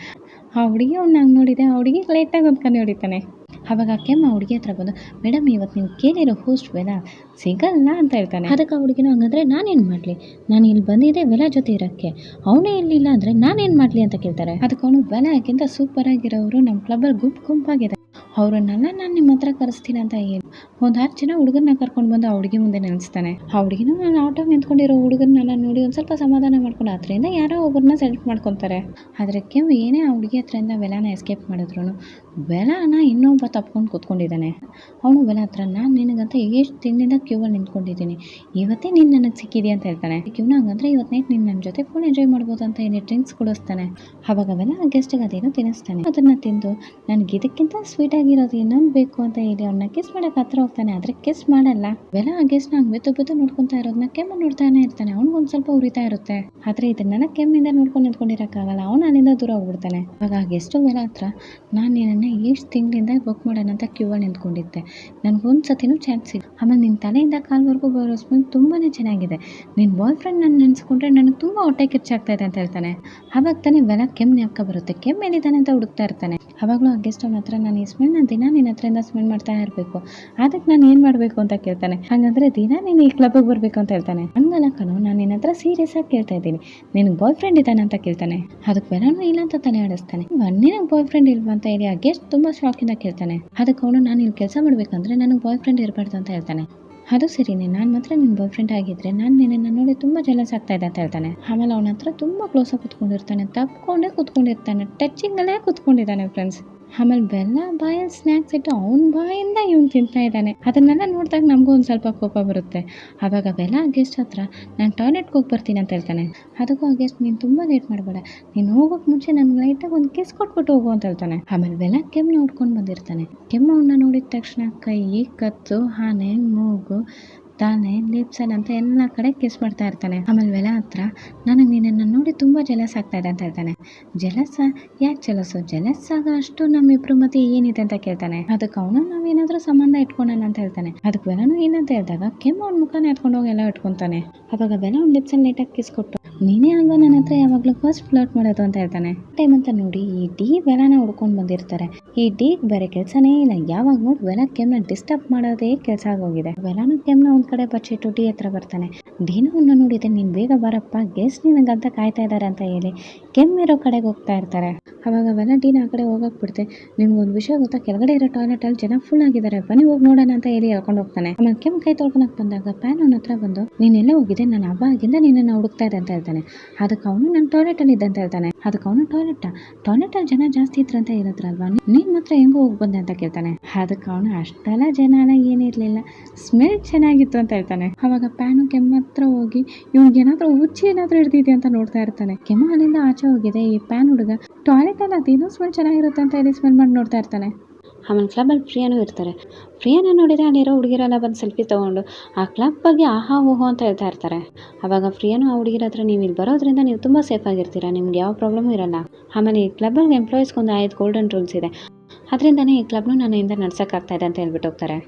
ಆ ಹುಡುಗಿ ಅವ್ನು ಹಂಗೆ ನೋಡಿದೆ, ಆ ಹುಡುಗಿ ಲೈಟಾಗಿ ಒಂದು ಕಣ್ಣು ಹೊಡಿತಾನೆ. ಆವಾಗ ಕೆಮ್ಮ ಆ ಹುಡುಗಿ ಹತ್ರ ಬಂದು, ಮೇಡಮ್ ಇವತ್ತು ನೀವು ಕೇಳಿರೋ ಹೋಸ್ಟ್ ವೆಲಾ ಸಿಗಲ್ಲ ಅಂತ ಹೇಳ್ತಾನೆ. ಅದಕ್ಕೆ ಆ ಹುಡುಗಿನೂ ಹಂಗಂದ್ರೆ ನಾನೇನು ಮಾಡಲಿ, ನಾನು ಇಲ್ಲಿ ಬಂದಿದ್ದೆ ವೆಲಾ ಜೊತೆ ಇರೋಕ್ಕೆ, ಅವನೇ ಇರಲಿಲ್ಲ ಅಂದರೆ ನಾನೇನು ಮಾಡಲಿ ಅಂತ ಕೇಳ್ತಾರೆ. ಅದಕ್ಕೆ ಅವನು ವೆಲಾಗಿಂತ ಸೂಪರ್ ಆಗಿರೋರು ನಮ್ಮ ಕ್ಲಬ್ಬಲ್ಲಿ ಗುಂಪಾಗಿದೆ, ಅವರನ್ನೆಲ್ಲ ನಾನು ನಿಮ್ಮ ಹತ್ರ ಕರೆಸ್ತೀನಿ ಅಂತ ಹೇಳಿ ಒಂದು 10 ಜನ ಹುಡುಗರನ್ನ ಕರ್ಕೊಂಡು ಬಂದು ಆ ಹುಡುಗಿ ಮುಂದೆ ನೆನೆಸ್ತಾನೆ. ಆ ಹುಡುಗಿನೂ ನಾನು ಆಟೋಗೆ ನಿಂತ್ಕೊಂಡಿರೋ ಹುಡುಗರನ್ನೆಲ್ಲ ನೋಡಿ ಒಂದು ಸ್ವಲ್ಪ ಸಮಾಧಾನ ಮಾಡ್ಕೊಂಡು ಅದರಿಂದ ಯಾರೋ ಒಬ್ಬರನ್ನ ಸೆಲೆಕ್ಟ್ ಮಾಡ್ಕೊತಾರೆ. ಆದರೆ ಕೆಮ್ಮು ಏನೇ ಆ ಹುಡುಗಿ ಹತ್ರದಿಂದ ವೆಲಾನ ಎಸ್ಕೇಪ್ ಮಾಡಿದ್ರು ವೆಲಾನ ಇನ್ನೊಬ್ಬ ತಪ್ಕೊಂಡು ಕೂತ್ಕೊಂಡಿದ್ದಾನೆ. ಅವನು ವೆಲಾ ಹತ್ರ ನಾನು ನಿನಗಂತ ಎಷ್ಟು ತಿಂಗಳಿಂದ ಕ್ಯೂವಲ್ಲಿ ನಿಂತ್ಕೊಂಡಿದ್ದೀನಿ, ಇವತ್ತೇ ನೀನು ನನಗೆ ಸಿಕ್ಕಿದೆ ಅಂತ ಹೇಳ್ತಾನೆ. ಕ್ಯೂನ ಹಂಗಂದ್ರೆ ಇವತ್ತು ನೈಟ್ ನೀನು ನನ್ನ ಜೊತೆ ಫುಲ್ ಎಂಜಾಯ್ ಮಾಡ್ಬೋದು ಅಂತ ಏನೇ ಡ್ರಿಂಕ್ಸ್ ಕೊಡಿಸ್ತಾನೆ. ಆವಾಗ ವೆಲಾ ಗೆಸ್ಟಿಗೆ ಅದೇನೋ ತಿನ್ನಿಸ್ತಾನೆ. ಅದನ್ನು ತಿಂದು ನನಗೆ ಇದಕ್ಕಿಂತ ಸ್ವೀಟ್ ಆಗಿರೋದು ಇನ್ನೊಂದು ಬೇಕು ಅಂತ ಹೇಳಿ ಅವ್ನ ಕಿಸ್ ಮಾಡಕ್ಕೆ ಹತ್ರ ಹೋಗ್ತಾನೆ. ಆದರೆ ಕಿಸ್ ಮಾಡಲ್ಲ. ವೆಲಾ ಆ ಗೆಸ್ಟ್ನ ಹಂಗೆ ಬಿದ್ದು ನೋಡ್ಕೊತಾ ಇರೋದನ್ನ ಕೆಮ್ಮ ನೋಡ್ತಾನೆ ಇರ್ತಾನೆ. ಅವ್ನಿಗೊಂದು ಸ್ವಲ್ಪ ಉರಿತಾ ಇರುತ್ತೆ. ಆದರೆ ಇದನ್ನೆಲ್ಲ ಕೆಮ್ಮಿಂದ ನೋಡ್ಕೊಂಡು ನಿಂತ್ಕೊಂಡಿರೋಕ್ಕಾಗಲ್ಲ. ಅವನು ಅಲ್ಲಿಂದ ದೂರ ಹೋಗ್ಬಿಡ್ತಾನೆ. ಆವಾಗ ಆ ಗೆಸ್ಟು ವೆಲಾ ಹತ್ರ ನಾನು ನಿನ್ನನ್ನು ಎಷ್ಟು ತಿಂಗಳಿಂದ ಬುಕ್ ಮಾಡೋಣ ಅಂತ ಕ್ಯೂವಲ್ಲಿ ನಿಂತ್ಕೊಂಡಿದ್ದೆ, ನನಗೊಂದು ಸತಿನೂ ಚಾನ್ಸ್ ಸಿಗ. ಆಮೇಲೆ ನಿನ್ನ ತಲೆಯಿಂದ ಕಾಲ್ವರೆಗೂ ಬರೋ ಸ್ಮೆಲ್ ತುಂಬಾ ಚೆನ್ನಾಗಿದೆ, ನಿನ್ನ ಬಾಯ್ ಫ್ರೆಂಡ್ ನಾನು ನೆನೆಸ್ಕೊಂಡ್ರೆ ನನಗೆ ತುಂಬ ಹೊಟ್ಟೆ ಕಿಚ್ಚಾಗ್ತಾ ಇದೆ ಅಂತ ಹೇಳ್ತಾನೆ. ಆವಾಗ ತಾನೇ ವೆಲಾ ಕೆಮ್ಮು ಜ್ಞಾಪಕ ಬರುತ್ತೆ. ಕೆಮ್ಮು ಏನಿದ್ದಾನೆ ಅಂತ ಹುಡುಕ್ತಾ ಇರ್ತಾನೆ. ಆವಾಗಲೂ ಆ ಗೆಸ್ಟ್ ಅವನ ಹತ್ರ ನಾನು ಈ ಸ್ಮೆಲ್ನ ದಿನ ನಿನ್ನ ಹತ್ರದಿಂದ ಸ್ಮೆಲ್ ಮಾಡ್ತಾ ಇರಬೇಕು, ಅದಕ್ಕೆ ನಾನು ಏನು ಮಾಡಬೇಕು ಅಂತ ಕೇಳ್ತಾನೆ. ಹಾಗಂದ್ರೆ ದಿನ ನೀನು ಈ ಕ್ಲಬ್ಗೆ ಬರಬೇಕು ಅಂತ ಹೇಳ್ತಾನೆ. ಹಂಗಲ್ಲ ಕಣೋ, ನಾನು ನಿನ್ನ ಹತ್ರ ಸೀರಿಯಸ್ ಆಗಿ ಕೇಳ್ತಾ ಇದ್ದೀನಿ, ನಿನಗೆ ಬಾಯ್ ಫ್ರೆಂಡ್ ಇದ್ದಾನೆ ಅಂತ ಕೇಳ್ತಾನೆ. ಅದಕ್ಕೆ ವೆಲಾನು ಇಲ್ಲ ಅಂತ ತಾನೇ ಆಡಿಸ್ತಾನೆ. ನಿನಗೆ ಬಾಯ್ ಫ್ರೆಂಡ್ ಇಲ್ವಾ ಅಂತ ಹೇಳಿ ಆ ಗೆಸ್ಟ್ ತುಂಬ ಶಾಕಿಂದ ಕೇಳ್ತಾನೆ. ಅದಕ್ಕೆ ಅವನು ನಾನು ಇಲ್ಲಿ ಕೆಲಸ ಮಾಡಬೇಕಂದ್ರೆ ನನಗೆ ಬಾಯ್ ಫ್ರೆಂಡ್ ಇರಬಾರ್ದು ಅಂತ ಹೇಳ್ತಾನೆ. ಅದು ಸರಿನೇ, ನಾನು ಮಾತ್ರ ನಿನ್ನ ಬಾಯ್ ಫ್ರೆಂಡ್ ಆಗಿದ್ರೆ ನಾನು ನಿನ್ನನ್ನು ನೋಡಿ ತುಂಬ ಜಲಸ್ ಆಗ್ತಾ ಇದೆ ಅಂತ ಹೇಳ್ತಾನೆ. ಆಮೇಲೆ ಅವನ ಹತ್ರ ತುಂಬ ಕ್ಲೋಸಾಗಿ ಕೂತ್ಕೊಂಡಿರ್ತಾನೆ, ತಪ್ಕೊಂಡೇ ಕೂತ್ಕೊಂಡಿರ್ತಾನೆ, ಟಚ್ಚಿಂಗಲ್ಲೇ ಕೂತ್ಕೊಂಡಿದ್ದಾನೆ ಫ್ರೆಂಡ್ಸ್. ಆಮೇಲೆ ಬೆಲ್ಲ ಬಾಯಲ್ಲಿ ಸ್ನ್ಯಾಕ್ಸ್ ಇಟ್ಟು ಅವನ ಬಾಯಿಂದ ಇವನು ತಿಂತಾ ಇದ್ದಾನೆ. ಅದನ್ನೆಲ್ಲ ನೋಡಿದಾಗ ನಮಗೂ ಒಂದು ಸ್ವಲ್ಪ ಕೋಪ ಬರುತ್ತೆ. ಆವಾಗ ಬೆಲ್ಲ ಗೆಸ್ಟ್ ಹತ್ರ ನಾನು ಟಾಯ್ಲೆಟ್ಗೆ ಹೋಗಿ ಬರ್ತೀನಿ ಅಂತ ಹೇಳ್ತಾನೆ. ಅದಕ್ಕೂ ಆ ಗೆಸ್ಟ್ ನೀನು ತುಂಬ ಲೇಟ್ ಮಾಡಬೇಡ, ನೀನು ಹೋಗೋಕ್ಕೆ ಮುಂಚೆ ನನಗೆ ಲೈಟಾಗಿ ಒಂದು ಕಿಸ್ ಕೊಟ್ಬಿಟ್ಟು ಹೋಗು ಅಂತ ಹೇಳ್ತಾನೆ. ಆಮೇಲೆ ಬೆಲ್ಲ ಕೆಮ್ಮು ನೋಡ್ಕೊಂಡು ಬಂದಿರ್ತಾನೆ. ಕೆಮ್ಮು ಅವನ್ನ ನೋಡಿದ ತಕ್ಷಣ ಕೈ, ಕತ್ತು, ಆನೆ, ಮೂಗು, ತಾನೆ, ಲಿಪ್ಸನ್ ಅಂತ ಎಲ್ಲ ಕಡೆ ಕಿಸ್ ಮಾಡ್ತಾ ಇರ್ತಾನೆ. ಆಮೇಲೆ ವೆಲಾ ಹತ್ರ ನನಗೆ ನಿನ್ನನ್ನು ನೋಡಿ ತುಂಬ ಜಲಸ್ ಆಗ್ತಾ ಇದೆ ಅಂತ ಹೇಳ್ತಾನೆ. ಜಲಸ? ಯಾಕೆ ಜಲಸು? ಜಲಸ್ ಆಗ ಅಷ್ಟು ನಮ್ಮಿಬ್ರು ಮಧ್ಯೆ ಏನಿದೆ ಅಂತ ಕೇಳ್ತಾನೆ. ಅದಕ್ಕೆ ಅವನು ನಾವೇನಾದ್ರೂ ಸಂಬಂಧ ಇಟ್ಕೊಳ್ಳೋಣ ಅಂತ ಹೇಳ್ತಾನೆ. ಅದಕ್ಕೆ ವೆಲಾನು ಏನಂತ ಹೇಳಿದಾಗ ಕೆಮ್ಮು ಅವ್ನ ಮುಖನ ಎತ್ಕೊಂಡು ಹೋಗಿ ಎಲ್ಲ ಇಟ್ಕೊತಾನೆ. ಅವಾಗ ವೆಲಾ ಅವ್ನ ಲಿಪ್ಸನ್ ಲೇಟಾಗಿ ಕಿಸ್ ಕೊಟ್ಟು ನೀನೇ ಅಲ್ವಾ ನನ್ನ ಹತ್ರ ಯಾವಾಗಲೂ ಫಸ್ಟ್ ಫ್ಲರ್ಟ್ ಮಾಡೋದು ಅಂತ ಹೇಳ್ತಾನೆ. ಟೈಮ್ ಅಂತ ನೋಡಿ ಈ ಡಿ ವೆಲಾನ ಹುಡ್ಕೊಂಡು ಬಂದಿರ್ತಾರೆ. ಈ ಡಿ ಬೇರೆ ಕೆಲಸನೇ ಇಲ್ಲ, ಯಾವಾಗ ನೋಡಿ ವೆಲಾ ಕೆಮ್ಮನ ಡಿಸ್ಟರ್ಬ್ ಮಾಡೋದೇ ಕೆಲಸ ಆಗೋಗಿದೆ. ವೆಲಾನು ಕೆಮ್ಮನ ಒಂದ್ ಕಡೆ ಬಚ್ಚಿಟ್ಟು ಡಿ ಹತ್ರ ಬರ್ತಾನೆ. ಡಿನ ಅವನ್ನ ನೋಡಿದೆ, ನೀನ್ ಬೇಗ ಬರಪ್ಪ, ಗೆಸ್ಟ್ ನಿನಗಂತ ಕಾಯ್ತಾ ಇದ್ದಾರೆ ಅಂತ ಹೇಳಿ ಕೆಮ್ಮಿರೋ ಕಡೆಗೆ ಹೋಗ್ತಾ ಇರ್ತಾರೆ. ಅವಾಗ ವೆಲಾ ಡಿನ ಆ ಕಡೆ ಹೋಗಕ್ ಬಿಡ್ತೆ. ನಿಮ್ಗೊಂದು ವಿಷಯ ಗೊತ್ತಾ, ಕೆಳಗಡೆ ಇರೋ ಟಾಯ್ಲೆಟ್ ಅಲ್ಲಿ ಜನ ಫುಲ್ ಆಗಿದ್ದಾರೆ, ಬನ್ನಿ ಹೋಗಿ ನೋಡೋಣ ಅಂತ ಹೇಳಿ ಹೇಳ್ಕೊಂಡು ಹೋಗ್ತಾನೆ. ಆಮೇಲೆ ಕೆಮ್ಮು ಕೈ ತೊಳ್ಕೊಳಕ್ ಬಂದಾಗ ಪ್ಯಾನ್ ಅವನ ಹತ್ರ ಬಂದು ನೀನೆಲ್ಲ ಹೋಗಿದೆ, ನಾನು ಹಬ್ಬಾಗಿಂದ ನಿನ್ನನ್ನು ಹುಡುಕ್ತಾ ಇದೆ ಅಂತ ಹೇಳ್ತಾನೆ. ಅದಕ್ಕೆ ಅವನು ನನ್ನ ಟಾಯ್ಲೆಟ್ ಅಲ್ಲಿ ಇದ್ದಂತ ಹೇಳ್ತಾನೆ. ಅದಕ್ಕೆ ಅವನು ಟಾಯ್ಲೆಟ್ ಅಲ್ಲಿ ಜನ ಜಾಸ್ತಿ ಇದ್ರಂತ ಹೇಳಿದ್ರಲ್ವಾ, ನೀನ್ ಮಾತ್ರ ಹೆಂಗೋ ಹೋಗಿ ಬಂದೆ ಅಂತ ಕೇಳ್ತಾನೆ. ಅದಕ್ಕೆ ಅವನು ಅಷ್ಟೆಲ್ಲ ಜನ ಎಲ್ಲ ಏನಿರ್ಲಿಲ್ಲ, ಸ್ಮೆಲ್ ಚೆನ್ನಾಗಿತ್ತು ಅಂತ ಹೇಳ್ತಾನೆ. ಅವಾಗ ಪ್ಯಾನು ಕೆಮ್ಮ ಹತ್ರ ಹೋಗಿ ಇವ್ನಿಗೆ ಏನಾದ್ರೂ ಹುಚ್ಚಿ ಏನಾದ್ರೂ ಹಿಡ್ದಿದೆ ಅಂತ ನೋಡ್ತಾ ಇರ್ತಾನೆ. ಕೆಮ್ಮ ಅಲ್ಲಿಂದ ಆಚೆ ಹೋಗಿದೆ. ಈ ಪ್ಯಾನ್ ಹುಡುಗ ಟಾಯ್ಲೆಟ್ ಅಲ್ಲಿ ಅದೇನೋ ಸ್ಮೆಲ್ ಚೆನ್ನಾಗಿರುತ್ತೆ ಅಂತ ಹೇಳಿ ಸ್ಮೆಲ್ ಮಾಡಿ ನೋಡ್ತಾ ಇರ್ತಾನೆ. ಆಮೇಲೆ ಕ್ಲಬ್ಬಲ್ಲಿ ಪ್ರಿಯಾನೂ ಇರ್ತಾರೆ. ಪ್ರಿಯಾನ ನೋಡಿದರೆ ಅಲ್ಲಿರೋ ಹುಡುಗಿರೆಲ್ಲ ಬಂದು ಸೆಲ್ಫಿ ತೊಗೊಂಡು ಆ ಕ್ಲಬ್ ಬಗ್ಗೆ ಆಹಾ ಓಹೋ ಅಂತ ಹೇಳ್ತಾ ಇರ್ತಾರೆ. ಆವಾಗ ಪ್ರಿಯಾನು ಆ ಹುಡುಗಿರ ಹತ್ರ ನೀವು ಇಲ್ಲಿ ಬರೋದ್ರಿಂದ ನೀವು ತುಂಬ ಸೇಫ್ ಆಗಿರ್ತೀರಾ, ನಿಮ್ಗೆ ಯಾವ ಪ್ರಾಬ್ಲಮೂ ಇರಲ್ಲ. ಆಮೇಲೆ ಈ ಕ್ಲಬ್ಬಲ್ಲಿ ಎಂಪ್ಲಾಯೀಸ್ಗೊಂದು 5 ಗೋಲ್ಡನ್ ರೂಲ್ಸ್ ಇದೆ, ಅದರಿಂದನೇ ಈ ಕ್ಲಬ್ನು ನನ್ನಿಂದ ನಡ್ಸೋಕ್ಕಾಗ್ತಾ ಇದೆ ಅಂತ ಹೇಳ್ಬಿಟ್ಟು ಹೋಗ್ತಾರೆ.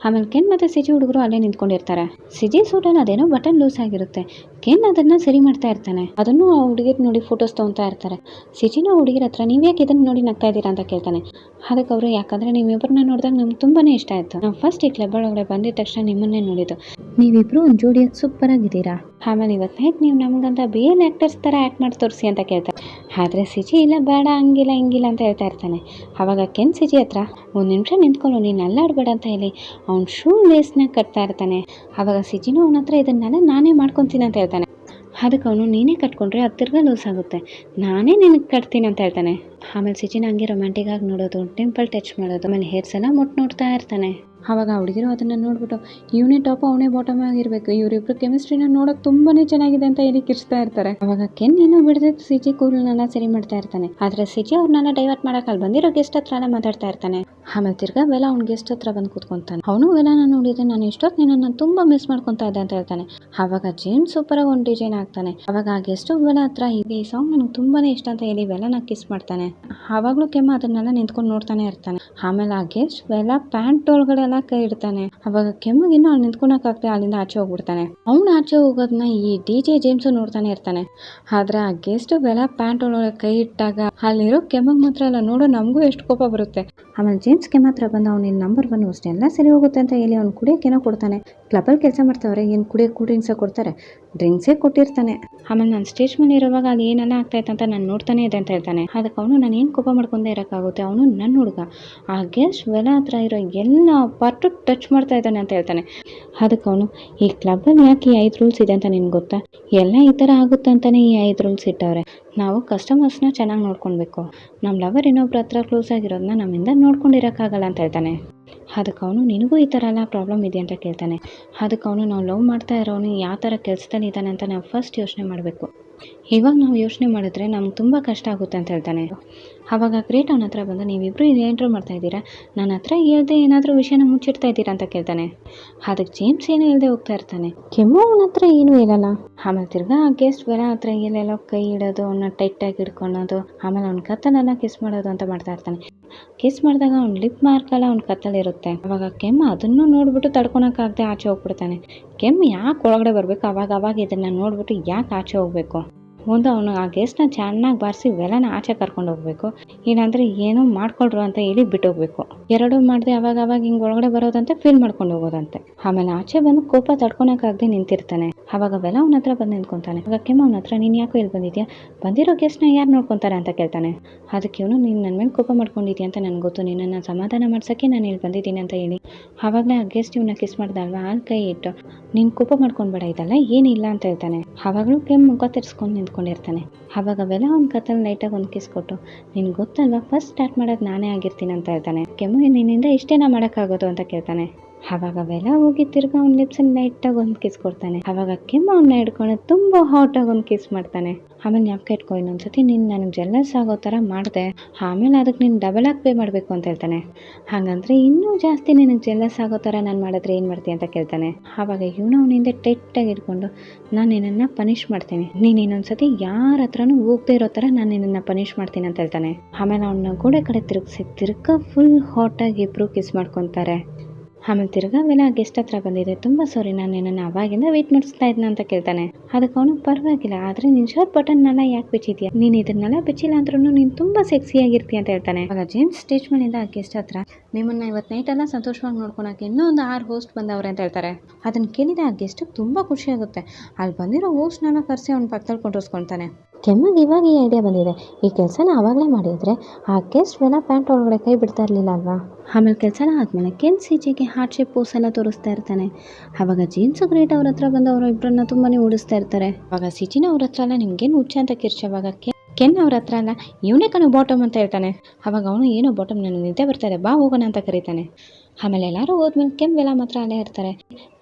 ಆಮೇಲೆ ಕೆನ್ ಮತ್ತು ಸಿಜಿ ಹುಡುಗರು ಅಲ್ಲೇ ನಿಂತ್ಕೊಂಡಿರ್ತಾರೆ. ಸಿಜಿ ಸೂಟಲ್ಲಿ ಅದೇನೋ ಬಟನ್ ಲೂಸ್ ಆಗಿರುತ್ತೆ. ಕೆನ್ ಅದನ್ನ ಸರಿ ಮಾಡ್ತಾ ಇರ್ತಾನೆ. ಅದನ್ನು ಆ ಹುಡುಗಿರ್ ನೋಡಿ ಫೋಟೋಸ್ ತೊಗೊತಾ ಇರ್ತಾರೆ. ಸಿಜಿನ ಹುಡುಗಿರ ಹತ್ರ ನೀವು ಯಾಕೆ ಇದನ್ನು ನೋಡಿ ನಗ್ತಾ ಇದ್ದೀರಾ ಅಂತ ಕೇಳ್ತಾನೆ. ಅದಕ್ಕೆ ಅವರು ಯಾಕಂದರೆ ನೀವಿಬ್ಬರನ್ನ ನೋಡಿದಾಗ ನಮ್ಗೆ ತುಂಬಾ ಇಷ್ಟ ಆಯಿತು, ನಾವು ಫಸ್ಟ್ ಈ ಕ್ಲಬ್ ಒಳಗಡೆ ಬಂದಿದ ತಕ್ಷಣ ನಿಮ್ಮನ್ನೇ ನೋಡಿದ್ದು, ನೀವಿಬ್ರು ಒಂದು ಜೋಡಿಯಾಗಿ ಸೂಪರ್ ಆಗಿದ್ದೀರಾ. ಆಮೇಲೆ ಇವತ್ತು ನೈಟ್ ನೀವು ನಮಗಂತ ಬೇರೆ ಆ್ಯಕ್ಟರ್ಸ್ ಥರ ಆ್ಯಕ್ಟ್ ಮಾಡಿ ತೋರಿಸಿ ಅಂತ ಕೇಳ್ತಾರೆ. ಆದರೆ ಸಿಜಿ ಇಲ್ಲ ಬೇಡ ಹಂಗಿಲ್ಲ ಹಿಂಗಿಲ್ಲ ಅಂತ ಹೇಳ್ತಾ ಇರ್ತಾನೆ. ಆವಾಗ ಕೆನ್ ಸಿಜಿ ಹತ್ರ ಒಂದು ನಿಮಿಷ ನಿಂತ್ಕೊಂಡು ನೀನು ಅಲ್ಲಾಡಬೇಡ ಅಂತ ಹೇಳಿ ಅವ್ನು ಶೂ ಲೇಸ್ನ ಕಟ್ತಾ ಇರ್ತಾನೆ. ಆವಾಗ ಸಿಜಿನೂ ಅವನ ಹತ್ರ ಇದನ್ನೆಲ್ಲ ನಾನೇ ಮಾಡ್ಕೊತೀನಿ ಅಂತ ಹೇಳ್ತಾನೆ. ಅದಕ್ಕೆ ಅವನು ನೀನೇ ಕಟ್ಕೊಂಡ್ರೆ ಅದು ತಿರ್ಗಾ ಲೂಸ್ ಆಗುತ್ತೆ, ನಾನೇ ನಿನಗೆ ಕಟ್ತೀನಿ ಅಂತ ಹೇಳ್ತಾನೆ. ಆಮೇಲೆ ಸಿಜಿನ ಹಂಗೆ ರೊಮ್ಯಾಂಟಿಕ್ ಆಗಿ ನೋಡೋದು, ಟೆಂಪಲ್ ಟಚ್ ಮಾಡೋದು, ಆಮೇಲೆ ಹೇರ್ಸ್ ಎಲ್ಲ ನೋಡ್ತಾ ಇರ್ತಾನೆ. ಆವಾಗ ಹುಡುಗಿರು ಅದನ್ನು ನೋಡ್ಬಿಟ್ಟು ಇವನೇ ಟಾಪ್ ಅವನೇ ಬಾಟಮ್ ಆಗಿರಬೇಕು, ಇವರಿಬ್ರು ಕೆಮಿಸ್ಟ್ರಿನ ನೋಡೋಕೆ ತುಂಬಾನೇ ಚೆನ್ನಾಗಿದೆ ಅಂತ ಹೇಳಿ ಕಿರ್ಸ್ತಾ ಇರ್ತಾರೆ. ಅವಾಗ ಕೆನ್ ಇನ್ನೂ ಬಿಡದೆ ಸಿಜಿ ಕೂಲ್ನೆಲ್ಲ ಸರಿ ಮಾಡ್ತಾ ಇರ್ತಾನೆ. ಆದ್ರೆ ಸಿಜಿ ಅವ್ರನ್ನೆಲ್ಲ ಡೈವರ್ಟ್ ಮಾಡಕ್ಕೆ ಅಲ್ಲಿ ಬಂದಿರೋ ಗೆಸ್ಟ್ ಹತ್ರ ಎಲ್ಲ ಮಾತಾಡ್ತಾ ಇರ್ತಾನೆ. ಆಮೇಲೆ ತಿರ್ಗಾ ವೆಲ ಅವ್ನ ಗೆಸ್ಟ್ ಹತ್ರ ಬಂದು ಕೂತ್ಕೊಂತಾನೆ. ಅವನು ವೆಲಾನ ನೋಡಿದ್ರೆ ನಾನು ಇಷ್ಟೊತ್ತು ನಿನ್ನನ್ನು ತುಂಬಾ ಮಿಸ್ ಮಾಡ್ಕೊತಾ ಇದ್ದೆ ಅಂತ ಹೇಳ್ತಾನೆ. ಆವಾಗ ಜೇಮ್ಸ್ ಸೂಪರ್ ಆಗಿ ಒಂದು ಡಿಸೈನ್ ಆಗ್ತಾನೆ. ಅವಾಗ ಆ ಗೆಸ್ಟ್ ವೆಲ ಹತ್ರ ಈ ಸಾಂಗ್ ನನಗೆ ತುಂಬಾನೇ ಇಷ್ಟ ಅಂತ ಹೇಳಿ ವೆಲನ ಕಿಸ್ ಮಾಡ್ತಾನೆ. ಆವಾಗ್ಲೂ ಕೆಮ್ಮ ಅದನ್ನೆಲ್ಲ ನಿಂತ್ಕೊಂಡು ನೋಡ್ತಾನೆ ಇರ್ತಾನೆ. ಆಮೇಲೆ ಆ ಗೆಸ್ಟ್ ವೆಲ ಪ್ಯಾಂಟ್ ಒಳಗಡೆ ಕೈ ಇಡ್ತಾನೆ. ಅವಾಗ ಕೆಮ್ಮಗಿನ್ನು ಅಲ್ಲಿ ನಿಂತ್ಕೊಳಕ್ಕಾಗ್ತದೆ, ಅಲ್ಲಿಂದ ಆಚೆ ಹೋಗ್ಬಿಡ್ತಾನೆ. ಅವ್ನು ಆಚೆ ಹೋಗೋದನ್ನ ಈ DJ ಜೇಮ್ಸ್ ನೋಡ್ತಾನೆ ಇರ್ತಾನೆ. ಆದ್ರೆ ಆ ಗೆಸ್ಟ್ ವೆಲ ಪ್ಯಾಂಟ್ ಒಳಗೆ ಕೈ ಇಟ್ಟಾಗ ಅಲ್ಲಿರೋ ಕೆಮ್ಮಗ್ ಮಾತ್ರ ಎಲ್ಲ ನೋಡೋ ನಮಗೂ ಎಷ್ಟು ಕೋಪ ಬರುತ್ತೆ. ಆಮೇಲೆ ಜೇಮ್ಸ್ ಕೆಮ್ಮ ಹತ್ರ ಬಂದು ಅವ್ನು ನಂಬರ್ 1 ಅಷ್ಟೇ ಎಲ್ಲ ಸರಿ ಹೋಗುತ್ತೆ ಅಂತ ಹೇಳಿ ಅವ್ನು ಕುಡಿಯೋಕೇನೋ ಕೊಡ್ತಾನೆ. ಕ್ಲಬ್ಬಲ್ಲಿ ಕೆಲಸ ಮಾಡ್ತಾವ್ರೆ, ಏನು ಕುಡಿಯೋಕೆ ಕೂಲ್ ಡ್ರಿಂಕ್ಸೇ ಕೊಡ್ತಾರೆ, ಡ್ರಿಂಕ್ಸೇ ಕೊಟ್ಟಿರ್ತಾನೆ. ಆಮೇಲೆ ನಾನು ಸ್ಟೇಜ್ ಮೇಲೆ ಇರುವಾಗ ಅಲ್ಲಿ ಏನೆಲ್ಲ ಆಗ್ತಾಯಿತ್ತು ಅಂತ ನಾನು ನೋಡ್ತಾನೆ ಇದೆ ಅಂತ ಹೇಳ್ತಾನೆ. ಅದಕ್ಕೆ ಅವನು ನಾನು ಏನು ಕೋಪ ಮಾಡ್ಕೊಂಡೇ ಇರೋಕ್ಕಾಗುತ್ತೆ, ಅವನು ನನ್ನ ಹುಡುಗ, ಆ ಗೆಸ್ಟ್ ವೆಲ ಹತ್ರ ಇರೋ ಎಲ್ಲ ಪಾರ್ಟು ಟಚ್ ಮಾಡ್ತಾ ಇದ್ದಾನೆ ಅಂತ ಹೇಳ್ತಾನೆ. ಅದಕ್ಕೆ ಅವನು ಈ ಕ್ಲಬ್ಬಲ್ಲಿ ಯಾಕೆ ಈ 5 ರೂಲ್ಸ್ ಇದೆ ಅಂತ ನಿನ್ಗೆ ಗೊತ್ತಾ, ಎಲ್ಲ ಈ ಥರ ಆಗುತ್ತೆ ಅಂತಲೇ ಈ 5 ರೂಲ್ಸ್ ಇಟ್ಟವ್ರೆ. ನಾವು ಕಸ್ಟಮರ್ಸ್ನ ಚೆನ್ನಾಗಿ ನೋಡ್ಕೊಳ್ಬೇಕು, ನಮ್ಮ ಲವರ್ ಇನ್ನೊಬ್ರ ಹತ್ರ ಕ್ಲೋಸ್ ಆಗಿರೋದನ್ನ ನಮ್ಮಿಂದ ನೋಡ್ಕೊಂಡಿರೋಕ್ಕಾಗಲ್ಲ ಅಂತ ಹೇಳ್ತಾನೆ. ಅದಕ್ಕೆ ಅವನು ನಿನಗೂ ಈ ಥರ ಎಲ್ಲ ಪ್ರಾಬ್ಲಮ್ ಇದೆ ಅಂತ ಕೇಳ್ತಾನೆ. ಅದಕ್ಕೆ ಅವನು ನಾವು ಲವ್ ಮಾಡ್ತಾ ಇರೋನು ಯಾವ ಥರ ಕೆಲಸದಲ್ಲಿ ಇದ್ದಾನೆ ಅಂತ ನಾವು ಫಸ್ಟ್ ಯೋಚನೆ ಮಾಡಬೇಕು, ಇವಾಗ ನಾವು ಯೋಚನೆ ಮಾಡಿದ್ರೆ ನಮ್ಗೆ ತುಂಬ ಕಷ್ಟ ಆಗುತ್ತೆ ಅಂತ ಹೇಳ್ತಾನೆ. ಆವಾಗ ಗ್ರೇಟ್ ಅವನ ಹತ್ರ ಬಂದು ನೀವಿಬ್ರು ಏನ್ರು ಮಾಡ್ತಾ ಇದ್ದೀರಾ, ನನ್ನ ಹತ್ರ ಹೇಳ್ದೆ ಏನಾದರೂ ವಿಷಯನ ಮುಚ್ಚಿಡ್ತಾ ಇದ್ದೀರಾ ಅಂತ ಕೇಳ್ತಾನೆ. ಅದಕ್ಕೆ ಜೇಮ್ಸ್ ಏನೂ ಹೇಳ್ದೆ ಹೋಗ್ತಾ ಇರ್ತಾನೆ. ಕೆಮ್ಮು ಅವನ ಹತ್ರ ಏನೂ ಹೇಳಲ್ಲ. ಆಮೇಲೆ ತಿರ್ಗಾ ಆ ಗೆಸ್ಟ್ ವೆಲ ಹತ್ರ ಎಲ್ಲೆಲ್ಲೋ ಕೈ ಇಡೋದು, ಅವನ್ನ ಟೈಟಾಗಿ ಹಿಡ್ಕೊಳೋದು, ಆಮೇಲೆ ಅವ್ನ ಕತ್ತಲೆಲ್ಲ ಕಿಸ್ ಮಾಡೋದು ಅಂತ ಮಾಡ್ತಾ ಇರ್ತಾನೆ. ಕಿಸ್ ಮಾಡಿದಾಗ ಅವ್ನ ಲಿಪ್ ಮಾರ್ಕೆಲ್ಲ ಅವ್ನ ಕತ್ತಲಿರುತ್ತೆ. ಅವಾಗ ಕೆಮ್ಮು ಅದನ್ನು ನೋಡ್ಬಿಟ್ಟು ತಡ್ಕೊಳಕ್ಕಾಗದೆ ಆಚೆ ಹೋಗ್ಬಿಡ್ತಾನೆ. ಕೆಮ್ಮು ಯಾಕೆ ಒಳಗಡೆ ಬರಬೇಕು, ಅವಾಗ ಇದನ್ನು ನೋಡ್ಬಿಟ್ಟು ಯಾಕೆ ಆಚೆ ಹೋಗಬೇಕು, ಒಂದು ಅವನು ಆ ಗೆಸ್ಟ್ನ ಚೆನ್ನಾಗಿ ಬಾರಿಸಿ ವೆಲನ ಆಚೆ ಕರ್ಕೊಂಡು ಹೋಗ್ಬೇಕು, ಇಲ್ಲಾಂದರೆ ಏನೋ ಮಾಡ್ಕೊಳ್ರು ಅಂತ ಹೇಳಿ ಬಿಟ್ಟು ಹೋಗ್ಬೇಕು. ಎರಡೂ ಮಾಡಿದೆ ಅವಾಗ ಹಿಂಗೆ ಒಳಗಡೆ ಬರೋದಂತೆ ಫೀಲ್ ಮಾಡ್ಕೊಂಡು ಹೋಗೋದಂತೆ. ಆಮೇಲೆ ಆಚೆ ಬಂದು ಕೋಪ ತಡ್ಕೊಳಕ್ಕಾಗದೆ ನಿಂತಿರ್ತಾನೆ. ಅವಾಗ ವೆಲ ಅವನ ಹತ್ರ ಬಂದು ನಿಂತ್ಕೊತಾನೆ. ಅವಾಗ ಕೆಮ್ಮ ಅವನ ಹತ್ರ ನೀನು ಯಾಕೋ ಇಲ್ಲಿ ಬಂದಿದ್ಯಾ, ಬಂದಿರೋ ಗೆಸ್ಟ್ನ ಯಾರು ನೋಡ್ಕೊತಾರೆ ಅಂತ ಕೇಳ್ತಾನೆ. ಅದಕ್ಕೆ ಇವನು ನೀನು ನನ್ನ ಮೇಲೆ ಕೋಪ ಮಾಡ್ಕೊಂಡಿದ್ಯಾ ಅಂತ ನನಗೆ ಗೊತ್ತು, ನಿನ್ನನ್ನು ಸಮಾಧಾನ ಮಾಡ್ಸೋಕ್ಕೆ ನಾನು ಇಲ್ಲಿ ಬಂದಿದ್ದೀನಿ ಅಂತ ಹೇಳಿ ಆವಾಗಲೇ ಆ ಗೆಸ್ಟ್ ಇವನ್ನ ಕಿಸ್ ಮಾಡ್ದಲ್ವ ಅಲ್ಲಿ ಕೈ ಇಟ್ಟು ನೀನು ಕೋಪ ಮಾಡ್ಕೊಂಡ್ಬೇಡ, ಇದೆಲ್ಲ ಏನಿಲ್ಲ ಅಂತ ಹೇಳ್ತಾನೆ. ಆವಾಗಲೂ ಕೆಮ್ಮ ಮುಖ ತಿರ್ಸ್ಕೊಂಡು ನಿಂತ್ಕೊಂಡಿರ್ತಾನೆ. ಆವಾಗ ವೆಲ ಅವ್ನ ಕತ್ತಲ್ಲಿ ಲೈಟಾಗಿ ಒಂದು ಕಿಸ್ ಕೊಟ್ಟು ನಿನ್ಗೆ ಗೊತ್ತಲ್ವಾ ಫಸ್ಟ್ ಸ್ಟಾರ್ಟ್ ಮಾಡೋದು ನಾನೇ ಆಗಿರ್ತೀನಿ ಅಂತ ಹೇಳ್ತಾನೆ. ಕೆಮ್ಮ ನಿನ್ನಿಂದ ಇಷ್ಟೇನ ಮಾಡೋಕ್ಕಾಗೋದು ಅಂತ ಕೇಳ್ತಾನೆ. ಆವಾಗ ವೆಲ ಹೋಗಿ ತಿರ್ಗಾ ಅವ್ನ ಲಿಪ್ಸಲ್ಲಿ ಲೈಟಾಗಿ ಒಂದು ಕಿಸ್ ಕೊಡ್ತಾನೆ. ಆವಾಗ ಕೆಮ್ಮ ಅವನ್ನ ಹಿಡ್ಕೊಂಡು ತುಂಬ ಹಾಟಾಗಿ ಒಂದು ಕಿಸ್ ಮಾಡ್ತಾನೆ. ಆಮೇಲೆ ಜ್ಞಾಪಕ ಇಟ್ಕೊ, ಇನ್ನೊಂದ್ಸತಿ ನೀನು ನನಗೆ ಜೆಲ್ಲಸ್ ಆಗೋ ಥರ ಮಾಡಿದೆ, ಆಮೇಲೆ ಅದಕ್ಕೆ ನೀನು ಡಬಲ್ ಆಗಿ ಪೇ ಮಾಡಬೇಕು ಅಂತ ಹೇಳ್ತಾನೆ. ಹಾಗಂದ್ರೆ ಇನ್ನೂ ಜಾಸ್ತಿ ನಿನಗೆ ಜೆಲ್ಲಸ್ ಆಗೋ ಥರ ನಾನು ಮಾಡಿದ್ರೆ ಏನು ಮಾಡ್ತೀನಿ ಅಂತ ಕೇಳ್ತಾನೆ. ಆವಾಗ ಇವನು ಅವನಿಂದ ಟೈಟಾಗಿ ಹಿಡ್ಕೊಂಡು ನಾನು ನಿನ್ನನ್ನು ಪನಿಷ್ ಮಾಡ್ತೀನಿ, ನೀನು ಇನ್ನೊಂದ್ಸತಿ ಯಾರ ಹತ್ರನೂ ಹೋಗದೆ ಇರೋ ಥರ ನಾನು ನಿನ್ನನ್ನು ಪನಿಷ್ ಮಾಡ್ತೀನಿ ಅಂತ ಹೇಳ್ತಾನೆ. ಆಮೇಲೆ ಅವನ್ನ ಗೋಡೆ ಕಡೆ ತಿರ್ಗಾ ಫುಲ್ ಹಾಟಾಗಿ ಇಬ್ಬರು ಕಿಸ್ ಮಾಡ್ಕೊತಾರೆ. ಆಮೇಲೆ ತಿರ್ಗಾ ವೆಲ ಗೆಸ್ಟ್ ಹತ್ರ ಬಂದಿದೆ, ತುಂಬ ಸಾರಿ ನಾನು ನಿನ್ನನ್ನು ಅವಾಗಿಂದ ವೆಯ್ಟ್ ಮಾಡಿಸ್ತಾ ಇದ್ನ ಅಂತ ಕೇಳ್ತಾನೆ. ಅದಕ್ಕೆ ಅವನು ಪರವಾಗಿಲ್ಲ, ಆದರೆ ನಿನ್ನ ಶರ್ಟ್ ಬಟನ್ನೆಲ್ಲ ಯಾಕೆ ಬಿಚ್ಚಿದ್ಯಾ, ನೀನು ಇದನ್ನೆಲ್ಲ ಬಿಚ್ಚಿಲ್ಲ ಅಂದ್ರೂ ನೀನು ತುಂಬ ಸೆಕ್ಸಿಯಾಗಿರ್ತೀಯ ಅಂತ ಹೇಳ್ತಾನೆ. ಆಗ ಜೇಮ್ಸ್ ಸ್ಟೇಜ್ ಮೇಲಿಂದ ಆ ಗೆಸ್ಟ್ ಹತ್ರ ನಿಮ್ಮನ್ನು ಇವತ್ತು ನೈಟೆಲ್ಲ ಸಂತೋಷವಾಗಿ ನೋಡ್ಕೊಳಕ್ಕೆ ಇನ್ನೂ ಒಂದು 6 ಹೋಸ್ಟ್ ಬಂದವ್ರೆ ಅಂತ ಹೇಳ್ತಾರೆ. ಅದನ್ನು ಕೇಳಿದ ಆ ಗೆಸ್ಟಿಗೆ ತುಂಬ ಖುಷಿಯಾಗುತ್ತೆ. ಅಲ್ಲಿ ಬಂದಿರೋ ಹೋಸ್ಟ್ನೆಲ್ಲ ಕರೆಸಿ ಅವ್ನ ಪಕ್ಕದಲ್ಲಿ ಕೊಂಡಿಸ್ಕೊಳ್ತಾನೆ. ಕೆಮ್ಮಗೆ ಇವಾಗ ಈ ಐಡಿಯಾ ಬಂದಿದೆ, ಈ ಕೆಲಸನ ಆವಾಗಲೇ ಮಾಡಿದರೆ ಆ ಗೆಸ್ಟ್ ವೆಲ ಪ್ಯಾಂಟ್ ಒಳಗಡೆ ಕೈ ಬಿಡ್ತಾ ಇರಲಿಲ್ಲ ಅಲ್ವಾ. ಆಮೇಲೆ ಕೆಲಸನ ಆದಮೇಲೆ ಕೆನ್ ಸಿಜಿಗೆ ಹಾರ್ಟ್ ಶೇಪ್ ಪೋಸ್ ಎಲ್ಲ ತೋರಿಸ್ತಾ ಇರ್ತಾನೆ. ಆವಾಗ ಜೇಮ್ಸ್ ಗ್ರೇಟ್ ಅವ್ರ ಹತ್ರ ಬಂದು ಅವರ ಇಬ್ಬರನ್ನ ತುಂಬಾ ಓಡಿಸ್ತಾ ಇರ್ತಾರೆ. ಆವಾಗ ಸಿಜಿನ ಅವ್ರ ಹತ್ರ ಎಲ್ಲ ನಿಮ್ಗೇನು ಹುಚ್ಚ ಅಂತ ಕಿರ್ಚವಾಗ ಕೆನ್ ಅವ್ರ ಹತ್ರ ಅಲ್ಲ ಇವನೇ ಕಣೋ ಬಾಟಮ್ ಅಂತ ಹೇಳ್ತಾನೆ. ಅವಾಗ ಅವನು ಏನೋ ಬಾಟಮ್ ನನಗೆ ನಿದ್ದೆ ಬರ್ತಾ ಇದೆ, ಬಾ ಹೋಗೋಣ ಅಂತ ಕರೀತಾನೆ. ಆಮೇಲೆ ಎಲ್ಲರೂ ಹೋದ್ಮೇಲೆ ಕೆಮ್ ವೆಲ ಮಾತ್ರ ಅಲ್ಲೇ ಇರ್ತಾರೆ.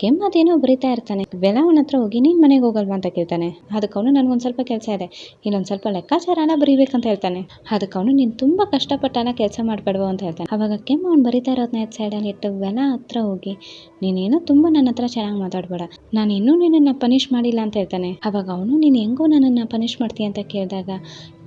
ಕೆಮ್ ಅದೇನೋ ಬರೀತಾ ಇರ್ತಾನೆ. ವೆಲ ಅವನ ಹತ್ರ ಹೋಗಿ ನೀನು ಮನೆಗೆ ಹೋಗಲ್ವಾ ಅಂತ ಕೇಳ್ತಾನೆ. ಅದಕ್ಕೆ ಅವನು ನನಗೊಂದು ಸ್ವಲ್ಪ ಕೆಲಸ ಇದೆ, ಇಲ್ಲೊಂದು ಸ್ವಲ್ಪ ಲೆಕ್ಕಾಚಾರ ಎಲ್ಲ ಬರೀಬೇಕಂತ ಹೇಳ್ತಾನೆ. ಅದಕ್ಕೆ ಅವನು ನೀನು ತುಂಬ ಕಷ್ಟಪಟ್ಟೆಲ್ಲ ಕೆಲಸ ಮಾಡಬೇಡವೋ ಅಂತ ಹೇಳ್ತಾನೆ. ಅವಾಗ ಕೆಮ್ ಅವ್ನು ಬರೀತಾ ಇರೋದನ್ನ ಸೈಡಲ್ಲಿ ಇಟ್ಟು ವೆಲ ಹತ್ರ ಹೋಗಿ ನೀನೇನೋ ತುಂಬ ನನ್ನ ಹತ್ರ ಚೆನ್ನಾಗಿ ಮಾತಾಡಬೇಡ, ನಾನು ಇನ್ನೂ ನಿನ್ನನ್ನು ಪನಿಷ್ ಮಾಡಿಲ್ಲ ಅಂತ ಹೇಳ್ತಾನೆ. ಅವಾಗ ಅವನು ನೀನು ಹೆಂಗೋ ನನ್ನನ್ನು ಪನಿಷ್ ಮಾಡ್ತೀಯ ಅಂತ ಕೇಳಿದಾಗ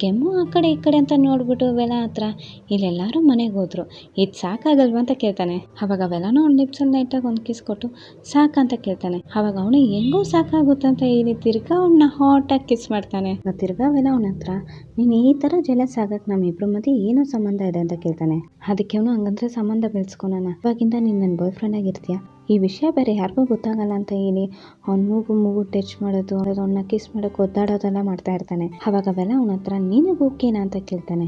ಕೆಮ್ಮು ಆ ಕಡೆ ಈ ಕಡೆ ಅಂತ ನೋಡ್ಬಿಟ್ಟು ವೆಲ ಹತ್ರ ಇಲ್ಲೆಲ್ಲರೂ ಮನೆಗೆ ಹೋದ್ರು, ಇದು ಸಾಕಾಗಲ್ವಾ ಅಂತ ಕೇಳ್ತಾನೆ. ಅವಾಗ ಅವೆಲ್ಲನೂ ಅವ್ನ ಲಿಪ್ಸಲ್ಲಿ ನೈಟಾಗಿ ಒಂದು ಕಿಸ್ ಕೊಟ್ಟು ಸಾಕಂತ ಕೇಳ್ತಾನೆ. ಅವಾಗ ಅವನು ಹೆಂಗೋ ಸಾಕಾಗುತ್ತಂತ ಹೇಳಿ ತಿರ್ಗಾ ಅವನ್ನ ಹಾಟಾಗಿ ಕಿಸ್ ಮಾಡ್ತಾನೆ. ತಿರ್ಗಾ ಅವೆಲ್ಲ ಅವನ ಹತ್ರ ನೀನು ಈ ಥರ ಜೆಲಸ್ ಆಗಕ್ಕೆ ನಮ್ಮಿಬ್ರ ಮಧ್ಯೆ ಏನೋ ಸಂಬಂಧ ಇದೆ ಅಂತ ಕೇಳ್ತಾನೆ. ಅದಕ್ಕೆ ಅವನು ಹಂಗಂದ್ರೆ ಸಂಬಂಧ ಬೆಳೆಸ್ಕೊಳೋಣ, ಇವಾಗಿಂದ ನೀನು ನನ್ನ ಬಾಯ್ ಫ್ರೆಂಡ್ ಆಗಿರ್ತೀಯ, ಈ ವಿಷಯ ಬೇರೆ ಯಾರಿಗೂ ಗೊತ್ತಾಗಲ್ಲ ಅಂತ ಹೇಳಿ ಅವ್ನ ಮೂಗು ಟಚ್ ಮಾಡೋದು, ಅವನ್ನ ಕಿಸ್ ಮಾಡೋಕೆ ಒದ್ದಾಡೋದೆಲ್ಲ ಮಾಡ್ತಾ ಇರ್ತಾನೆ. ಅವಾಗ ಅವೆಲ್ಲ ಅವನ ಹತ್ರ ನಿನಗೆ ಓಕೆನಾ ಅಂತ ಕೇಳ್ತಾನೆ.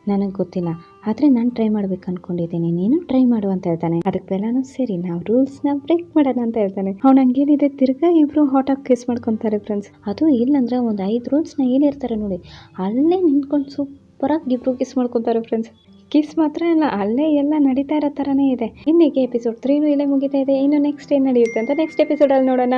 ನನಗೆ ಗೊತ್ತಿಲ್ಲ, ಆದರೆ ನಾನು ಟ್ರೈ ಮಾಡ್ಬೇಕು ಅನ್ಕೊಂಡಿದ್ದೀನಿ, ನೀನು ಟ್ರೈ ಮಾಡು ಅಂತ ಹೇಳ್ತಾನೆ. ಅದಕ್ಕೆ ಬೆಲ್ಲನು ಸರಿ ನಾವು ರೂಲ್ಸ್ನ ಬ್ರೇಕ್ ಮಾಡೋಣ ಅಂತ ಹೇಳ್ತಾನೆ. ಅವ್ನು ಹಂಗೇನಿದೆ ತಿರ್ಗಾ ಇಬ್ರು ಹಾಟಾಗಿ ಕಿಸ್ ಮಾಡ್ಕೊತಾರೆ ಫ್ರೆಂಡ್ಸ್. ಅದು ಇಲ್ಲಂದ್ರೆ ಒಂದು 5 ರೂಲ್ಸ್ನ ಏನಿರ್ತಾರೆ ನೋಡಿ ಅಲ್ಲೇ ನಿಂತ್ಕೊಂಡು ಸೂಪರಾಗಿ ಇಬ್ರು ಕಿಸ್ ಮಾಡ್ಕೊತಾರೆ ಫ್ರೆಂಡ್ಸ್. ಕಿಸ್ ಮಾತ್ರ ಅಲ್ಲ, ಅಲ್ಲೇ ಎಲ್ಲ ನಡೀತಾ ಇರೋ ಥರನೇ ಇದೆ. ಇನ್ನೀಗ ಎಪಿಸೋಡ್ 3 ಇಲ್ಲೇ ಮುಗಿತಾ ಇದೆ. ಇನ್ನು ನೆಕ್ಸ್ಟ್ ಏನು ನಡೆಯುತ್ತೆ ಅಂತ ನೆಕ್ಸ್ಟ್ ಎಪಿಸೋಡಲ್ಲಿ ನೋಡೋಣ.